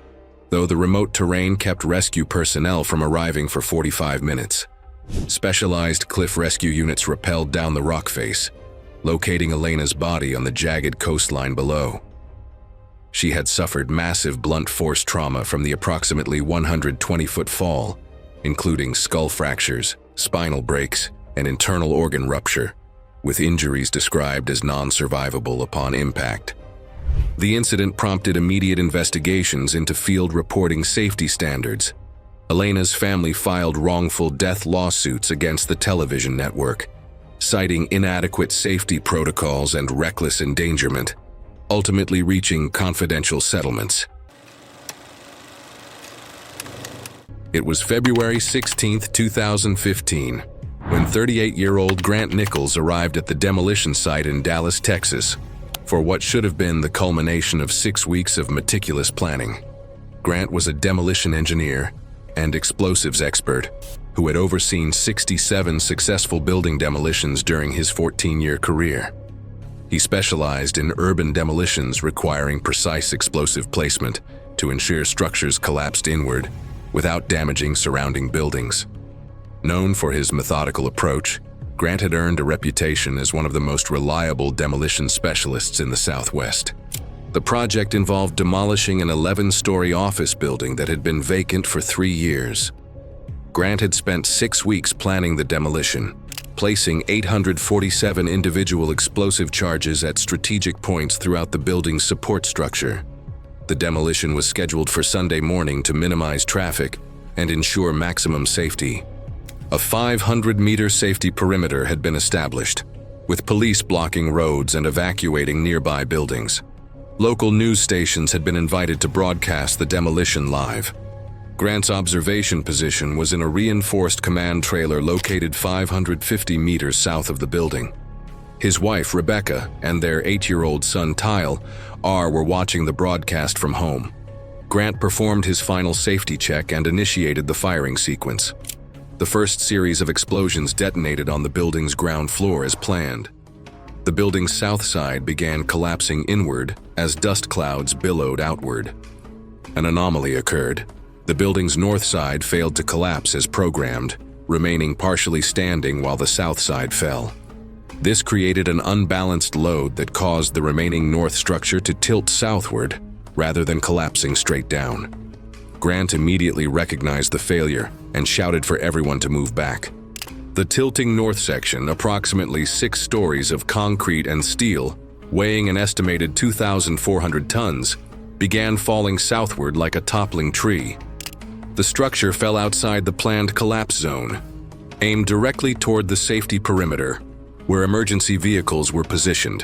though the remote terrain kept rescue personnel from arriving for 45 minutes. Specialized cliff rescue units rappelled down the rock face, locating Elena's body on the jagged coastline below. She had suffered massive blunt force trauma from the approximately 120-foot fall, including skull fractures, spinal breaks, and internal organ rupture, with injuries described as non-survivable upon impact. The incident prompted immediate investigations into field reporting safety standards. Elena's family filed wrongful death lawsuits against the television network, citing inadequate safety protocols and reckless endangerment, ultimately reaching confidential settlements. It was February 16, 2015, when 38-year-old Grant Nichols arrived at the demolition site in Dallas, Texas, for what should have been the culmination of 6 weeks of meticulous planning. Grant was a demolition engineer and explosives expert who had overseen 67 successful building demolitions during his 14-year career. He specialized in urban demolitions requiring precise explosive placement to ensure structures collapsed inward without damaging surrounding buildings. Known for his methodical approach, Grant had earned a reputation as one of the most reliable demolition specialists in the Southwest. The project involved demolishing an 11-story office building that had been vacant for 3 years. Grant had spent 6 weeks planning the demolition, placing 847 individual explosive charges at strategic points throughout the building's support structure. The demolition was scheduled for Sunday morning to minimize traffic and ensure maximum safety. A 500-meter safety perimeter had been established, with police blocking roads and evacuating nearby buildings. Local news stations had been invited to broadcast the demolition live. Grant's observation position was in a reinforced command trailer located 550 meters south of the building. His wife, Rebecca, and their 8-year-old son, Tyle, were watching the broadcast from home. Grant performed his final safety check and initiated the firing sequence. The first series of explosions detonated on the building's ground floor as planned. The building's south side began collapsing inward as dust clouds billowed outward. An anomaly occurred. The building's north side failed to collapse as programmed, remaining partially standing while the south side fell. This created an unbalanced load that caused the remaining north structure to tilt southward rather than collapsing straight down. Grant immediately recognized the failure and shouted for everyone to move back. The tilting north section, approximately 6 stories of concrete and steel, weighing an estimated 2,400 tons, began falling southward like a toppling tree. The structure fell outside the planned collapse zone, aimed directly toward the safety perimeter, where emergency vehicles were positioned.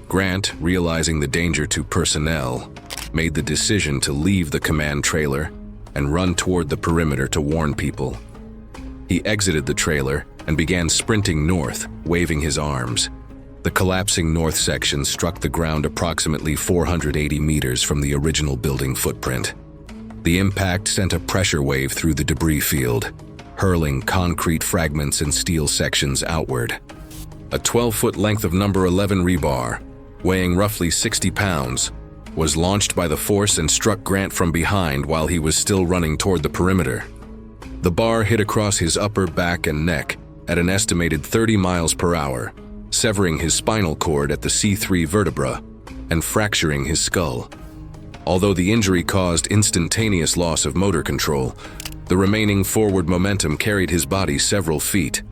Grant, realizing the danger to personnel, made the decision to leave the command trailer and run toward the perimeter to warn people. He exited the trailer and began sprinting north, waving his arms. The collapsing north section struck the ground approximately 480 meters from the original building footprint. The impact sent a pressure wave through the debris field, hurling concrete fragments and steel sections outward. A 12-foot length of number 11 rebar, weighing roughly 60 pounds, was launched by the force and struck Grant from behind while he was still running toward the perimeter. The bar hit across his upper back and neck at an estimated 30 miles per hour, severing his spinal cord at the C3 vertebra and fracturing his skull. Although the injury caused instantaneous loss of motor control, the remaining forward momentum carried his body several feet.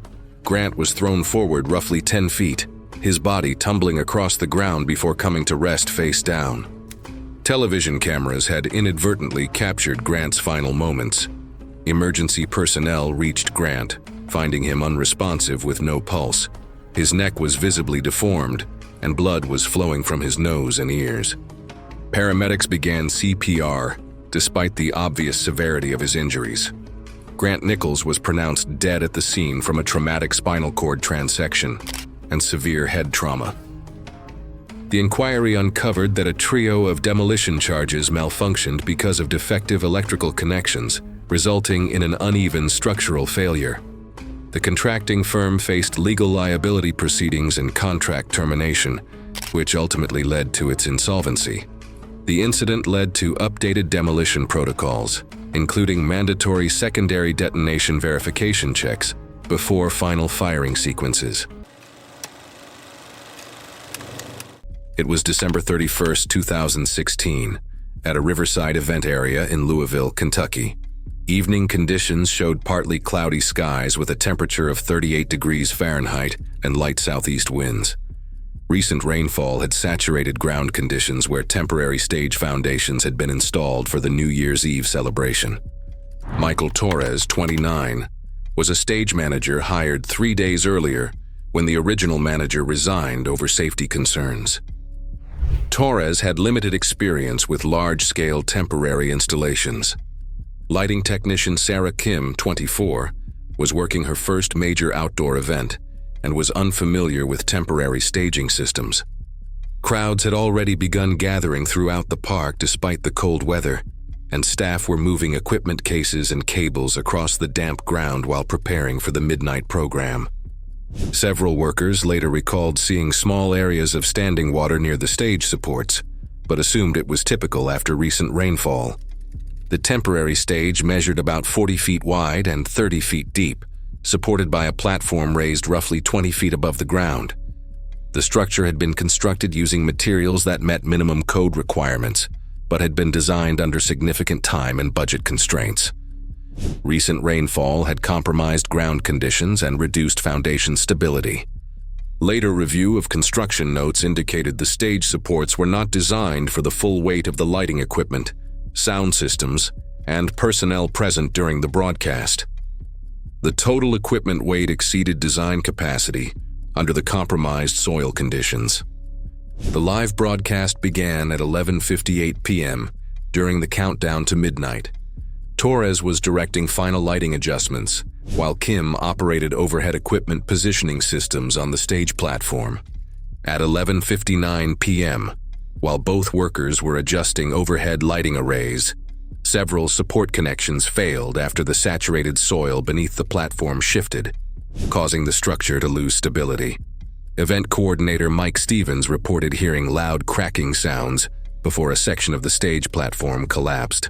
Grant was thrown forward roughly 10 feet, his body tumbling across the ground before coming to rest face down. Television cameras had inadvertently captured Grant's final moments. Emergency personnel reached Grant, finding him unresponsive with no pulse. His neck was visibly deformed, and blood was flowing from his nose and ears. Paramedics began CPR, despite the obvious severity of his injuries. Grant Nichols was pronounced dead at the scene from a traumatic spinal cord transection and severe head trauma. The inquiry uncovered that a trio of demolition charges malfunctioned because of defective electrical connections, resulting in an uneven structural failure. The contracting firm faced legal liability proceedings and contract termination, which ultimately led to its insolvency. The incident led to updated demolition protocols, including mandatory secondary detonation verification checks before final firing sequences. It was December 31, 2016, at a riverside event area in Louisville, Kentucky. Evening conditions showed partly cloudy skies with a temperature of 38 degrees Fahrenheit and light southeast winds. Recent rainfall had saturated ground conditions where temporary stage foundations had been installed for the New Year's Eve celebration. Michael Torres, 29, was a stage manager hired 3 days earlier when the original manager resigned over safety concerns. Torres had limited experience with large-scale temporary installations. Lighting technician Sarah Kim, 24, was working her first major outdoor event and was unfamiliar with temporary staging systems. Crowds had already begun gathering throughout the park despite the cold weather, and staff were moving equipment cases and cables across the damp ground while preparing for the midnight program. Several workers later recalled seeing small areas of standing water near the stage supports, but assumed it was typical after recent rainfall. The temporary stage measured about 40 feet wide and 30 feet deep, supported by a platform raised roughly 20 feet above the ground. The structure had been constructed using materials that met minimum code requirements, but had been designed under significant time and budget constraints. Recent rainfall had compromised ground conditions and reduced foundation stability. Later review of construction notes indicated the stage supports were not designed for the full weight of the lighting equipment, sound systems, and personnel present during the broadcast. The total equipment weight exceeded design capacity under the compromised soil conditions. The live broadcast began at 11:58 p.m. during the countdown to midnight. Torres was directing final lighting adjustments, while Kim operated overhead equipment positioning systems on the stage platform. At 11:59 p.m., while both workers were adjusting overhead lighting arrays, several support connections failed after the saturated soil beneath the platform shifted, causing the structure to lose stability. Event coordinator Mike Stevens reported hearing loud cracking sounds before a section of the stage platform collapsed.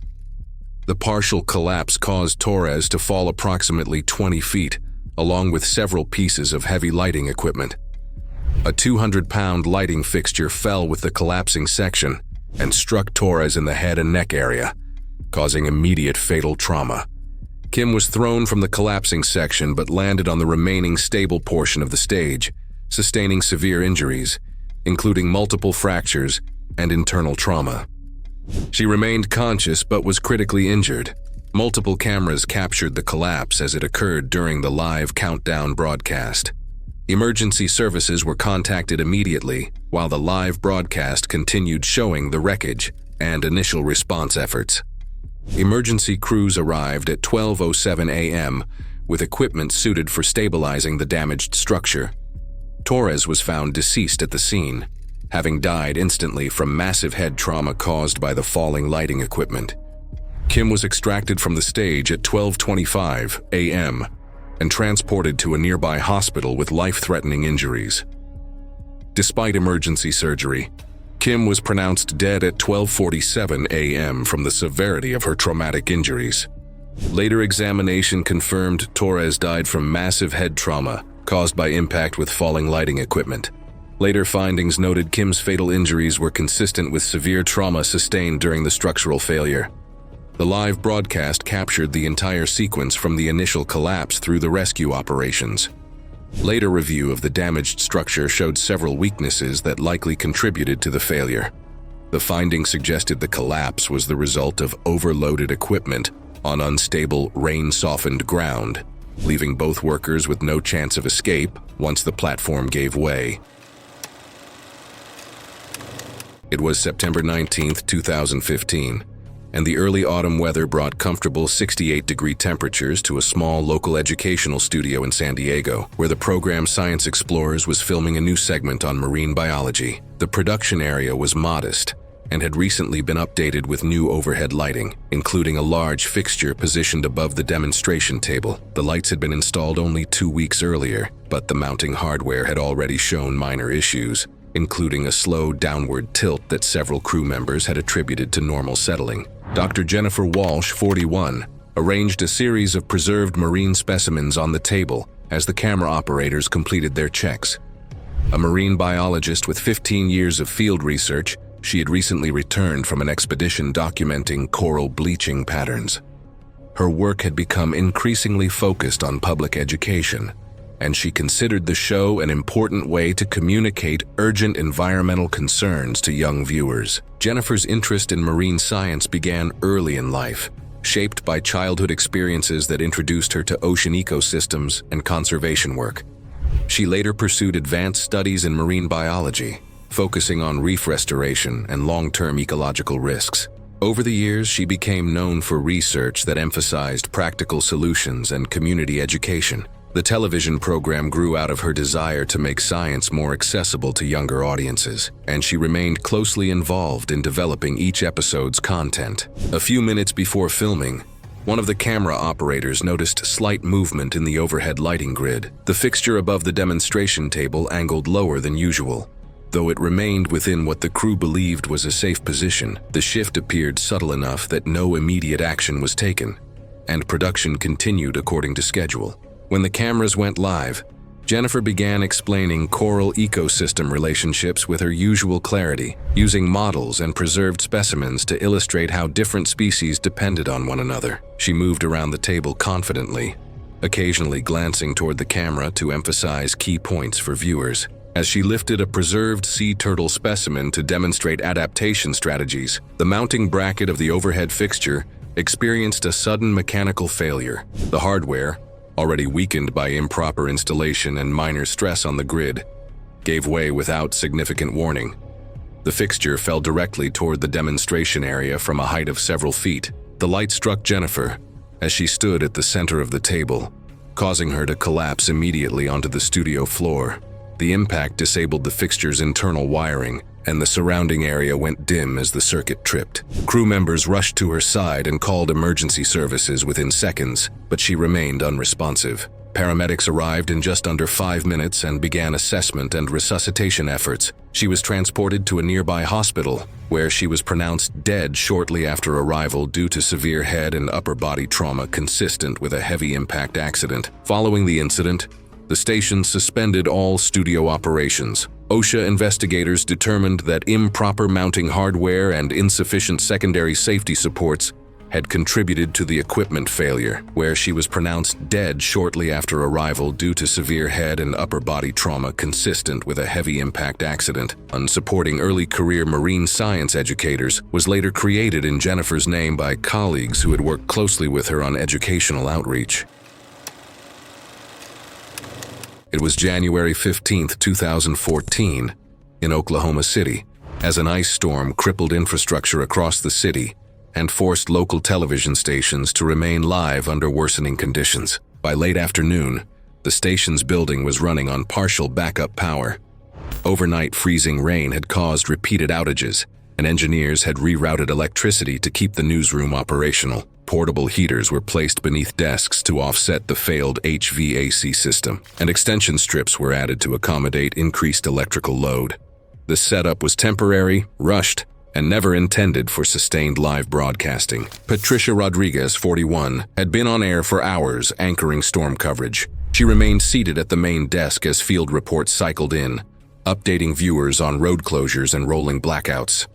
The partial collapse caused Torres to fall approximately 20 feet, along with several pieces of heavy lighting equipment. A 200-pound lighting fixture fell with the collapsing section and struck Torres in the head and neck area, causing immediate fatal trauma. Kim was thrown from the collapsing section but landed on the remaining stable portion of the stage, sustaining severe injuries, including multiple fractures and internal trauma. She remained conscious but was critically injured. Multiple cameras captured the collapse as it occurred during the live countdown broadcast. Emergency services were contacted immediately, while the live broadcast continued showing the wreckage and initial response efforts. Emergency crews arrived at 12:07 a.m. with equipment suited for stabilizing the damaged structure. Torres was found deceased at the scene, having died instantly from massive head trauma caused by the falling lighting equipment. Kim was extracted from the stage at 12:25 a.m. and transported to a nearby hospital with life-threatening injuries. Despite emergency surgery, Kim was pronounced dead at 12:47 a.m. from the severity of her traumatic injuries. Later examination confirmed Torres died from massive head trauma caused by impact with falling lighting equipment. Later findings noted Kim's fatal injuries were consistent with severe trauma sustained during the structural failure. The live broadcast captured the entire sequence from the initial collapse through the rescue operations. Later review of the damaged structure showed several weaknesses that likely contributed to the failure. The findings suggested the collapse was the result of overloaded equipment on unstable, rain-softened ground, leaving both workers with no chance of escape once the platform gave way. It was September 19, 2015, and the early autumn weather brought comfortable 68-degree temperatures to a small local educational studio in San Diego, where the program Science Explorers was filming a new segment on marine biology. The production area was modest and had recently been updated with new overhead lighting, including a large fixture positioned above the demonstration table. The lights had been installed only 2 weeks earlier, but the mounting hardware had already shown minor issues, including a slow downward tilt that several crew members had attributed to normal settling. Dr. Jennifer Walsh, 41, arranged a series of preserved marine specimens on the table as the camera operators completed their checks. A marine biologist with 15 years of field research, she had recently returned from an expedition documenting coral bleaching patterns. Her work had become increasingly focused on public education, and she considered the show an important way to communicate urgent environmental concerns to young viewers. Jennifer's interest in marine science began early in life, shaped by childhood experiences that introduced her to ocean ecosystems and conservation work. She later pursued advanced studies in marine biology, focusing on reef restoration and long-term ecological risks. Over the years, she became known for research that emphasized practical solutions and community education. The television program grew out of her desire to make science more accessible to younger audiences, and she remained closely involved in developing each episode's content. A few minutes before filming, one of the camera operators noticed slight movement in the overhead lighting grid. The fixture above the demonstration table angled lower than usual. Though it remained within what the crew believed was a safe position, the shift appeared subtle enough that no immediate action was taken, and production continued according to schedule. When the cameras went live, Jennifer began explaining coral ecosystem relationships with her usual clarity, using models and preserved specimens to illustrate how different species depended on one another. She moved around the table confidently, occasionally glancing toward the camera to emphasize key points for viewers. As she lifted a preserved sea turtle specimen to demonstrate adaptation strategies, the mounting bracket of the overhead fixture experienced a sudden mechanical failure. The hardware, already weakened by improper installation and minor stress on the grid, gave way without significant warning. The fixture fell directly toward the demonstration area from a height of several feet. The light struck Jennifer as she stood at the center of the table, causing her to collapse immediately onto the studio floor. The impact disabled the fixture's internal wiring, and the surrounding area went dim as the circuit tripped. Crew members rushed to her side and called emergency services within seconds, but she remained unresponsive. Paramedics arrived in just under 5 minutes and began assessment and resuscitation efforts. She was transported to a nearby hospital, where she was pronounced dead shortly after arrival due to severe head and upper body trauma consistent with a heavy impact accident. Following the incident, the station suspended all studio operations. OSHA investigators determined that improper mounting hardware and insufficient secondary safety supports had contributed to the equipment failure, where she was pronounced dead shortly after arrival due to severe head and upper body trauma consistent with a heavy impact accident. Unsupporting early career marine science educators was later created in Jennifer's name by colleagues who had worked closely with her on educational outreach. It was January 15, 2014, in Oklahoma City, as an ice storm crippled infrastructure across the city and forced local television stations to remain live under worsening conditions. By late afternoon, the station's building was running on partial backup power. Overnight freezing rain had caused repeated outages, and engineers had rerouted electricity to keep the newsroom operational. Portable heaters were placed beneath desks to offset the failed HVAC system, and extension strips were added to accommodate increased electrical load. The setup was temporary, rushed, and never intended for sustained live broadcasting. Patricia Rodriguez, 41, had been on air for hours anchoring storm coverage. She remained seated at the main desk as field reports cycled in, updating viewers on road closures and rolling blackouts.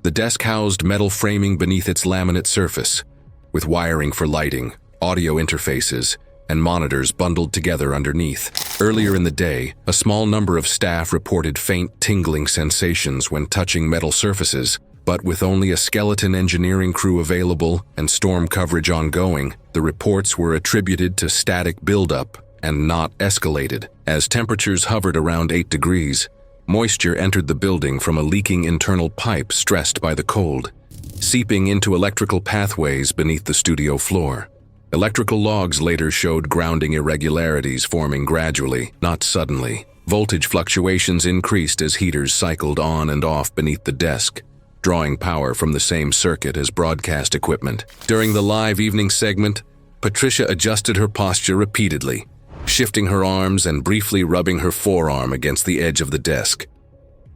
The desk housed metal framing beneath its laminate surface, with wiring for lighting, audio interfaces, and monitors bundled together underneath. Earlier in the day, a small number of staff reported faint tingling sensations when touching metal surfaces, but with only a skeleton engineering crew available and storm coverage ongoing, the reports were attributed to static buildup and not escalated. As temperatures hovered around 8 degrees, moisture entered the building from a leaking internal pipe stressed by the cold, seeping into electrical pathways beneath the studio floor. Electrical logs later showed grounding irregularities forming gradually, not suddenly. Voltage fluctuations increased as heaters cycled on and off beneath the desk, drawing power from the same circuit as broadcast equipment. During the live evening segment, Patricia adjusted her posture repeatedly, shifting her arms and briefly rubbing her forearm against the edge of the desk.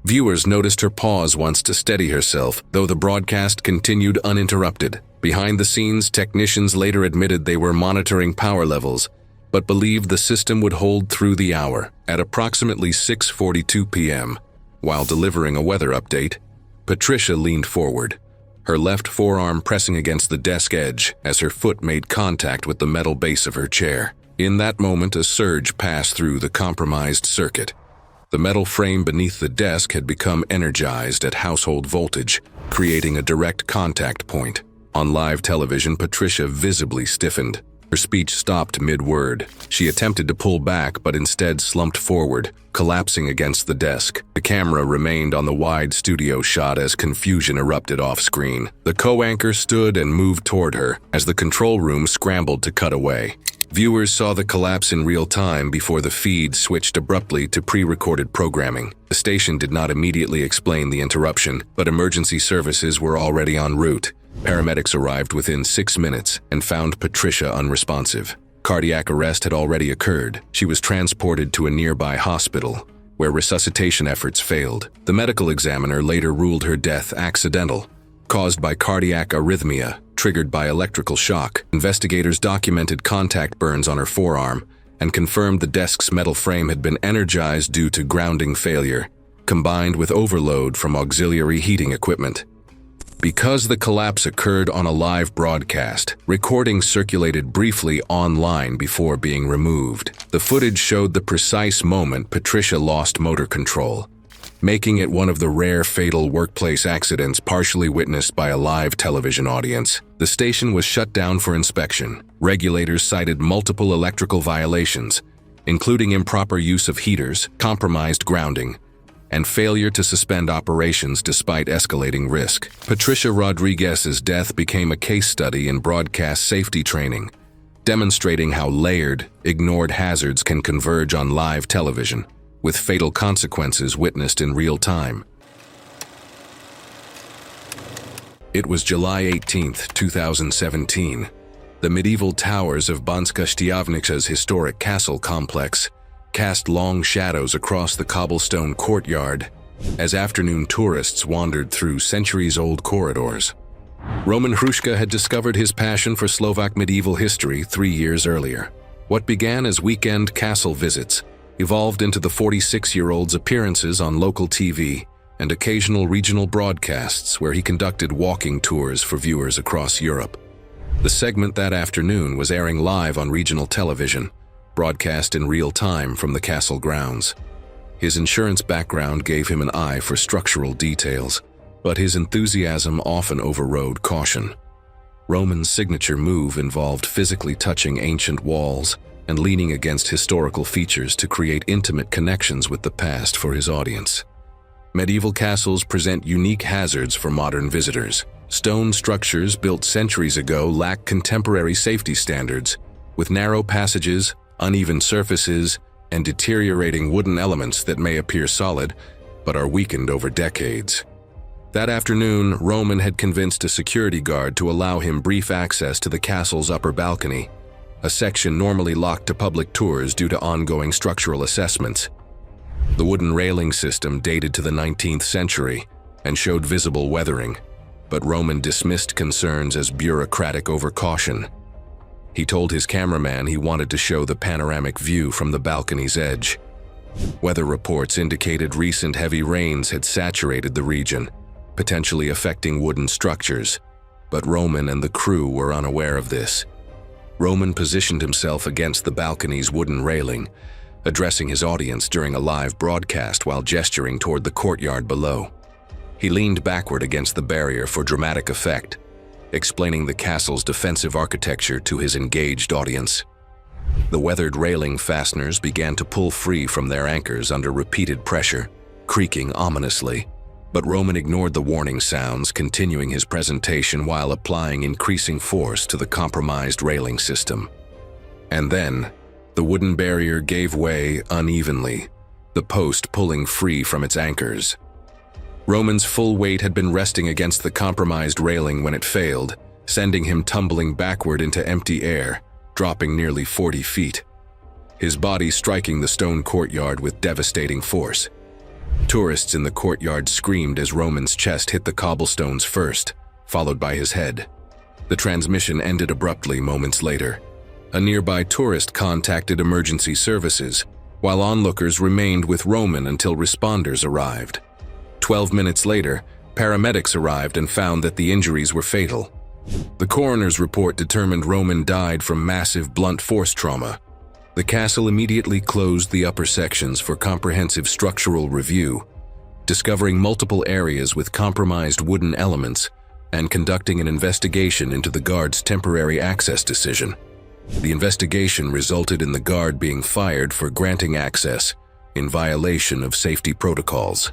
Viewers noticed her pause once to steady herself, though the broadcast continued uninterrupted. Behind the scenes, technicians later admitted they were monitoring power levels, but believed the system would hold through the hour. At approximately 6:42 p.m., while delivering a weather update, Patricia leaned forward, her left forearm pressing against the desk edge as her foot made contact with the metal base of her chair. In that moment, a surge passed through the compromised circuit. The metal frame beneath the desk had become energized at household voltage, creating a direct contact point. On live television, Patricia visibly stiffened. Her speech stopped mid-word. She attempted to pull back, but instead slumped forward, collapsing against the desk. The camera remained on the wide studio shot as confusion erupted off-screen. The co-anchor stood and moved toward her as the control room scrambled to cut away. Viewers saw the collapse in real time before the feed switched abruptly to pre-recorded programming. The station did not immediately explain the interruption, but emergency services were already en route. Paramedics arrived within 6 minutes and found Patricia unresponsive. Cardiac arrest had already occurred. She was transported to a nearby hospital, where resuscitation efforts failed. The medical examiner later ruled her death accidental, caused by cardiac arrhythmia, triggered by electrical shock. Investigators documented contact burns on her forearm and confirmed the desk's metal frame had been energized due to grounding failure, combined with overload from auxiliary heating equipment. Because the collapse occurred on a live broadcast, recordings circulated briefly online before being removed. The footage showed the precise moment Patricia lost motor control, making it one of the rare fatal workplace accidents partially witnessed by a live television audience. The station was shut down for inspection. Regulators cited multiple electrical violations, including improper use of heaters, compromised grounding, and failure to suspend operations despite escalating risk. Patricia Rodriguez's death became a case study in broadcast safety training, demonstrating how layered, ignored hazards can converge on live television, with fatal consequences witnessed in real time. It was July 18, 2017. The medieval towers of Banska Štiavniča's historic castle complex cast long shadows across the cobblestone courtyard as afternoon tourists wandered through centuries-old corridors. Roman Hruška had discovered his passion for Slovak medieval history 3 years earlier. What began as weekend castle visits evolved into the 46-year-old's appearances on local TV and occasional regional broadcasts where he conducted walking tours for viewers across Europe. The segment that afternoon was airing live on regional television, broadcast in real time from the castle grounds. His insurance background gave him an eye for structural details, but his enthusiasm often overrode caution. Roman's signature move involved physically touching ancient walls and leaning against historical features to create intimate connections with the past for his audience. Medieval castles present unique hazards for modern visitors. Stone structures built centuries ago lack contemporary safety standards, with narrow passages, uneven surfaces, and deteriorating wooden elements that may appear solid, but are weakened over decades. That afternoon, Roman had convinced a security guard to allow him brief access to the castle's upper balcony, a section normally locked to public tours due to ongoing structural assessments. The wooden railing system dated to the 19th century and showed visible weathering, but Roman dismissed concerns as bureaucratic overcaution. He told his cameraman he wanted to show the panoramic view from the balcony's edge. Weather reports indicated recent heavy rains had saturated the region, potentially affecting wooden structures, but Roman and the crew were unaware of this. Roman positioned himself against the balcony's wooden railing, addressing his audience during a live broadcast while gesturing toward the courtyard below. He leaned backward against the barrier for dramatic effect, explaining the castle's defensive architecture to his engaged audience. The weathered railing fasteners began to pull free from their anchors under repeated pressure, creaking ominously. But Roman ignored the warning sounds, continuing his presentation while applying increasing force to the compromised railing system. And then, the wooden barrier gave way unevenly, the post pulling free from its anchors. Roman's full weight had been resting against the compromised railing when it failed, sending him tumbling backward into empty air, dropping nearly 40 feet. His body striking the stone courtyard with devastating force. Tourists in the courtyard screamed as Roman's chest hit the cobblestones first, followed by his head. The transmission ended abruptly moments later. A nearby tourist contacted emergency services, while onlookers remained with Roman until responders arrived. 12 minutes later, paramedics arrived and found that the injuries were fatal. The coroner's report determined Roman died from massive blunt force trauma. The castle immediately closed the upper sections for comprehensive structural review, discovering multiple areas with compromised wooden elements, and conducting an investigation into the guard's temporary access decision. The investigation resulted in the guard being fired for granting access in violation of safety protocols.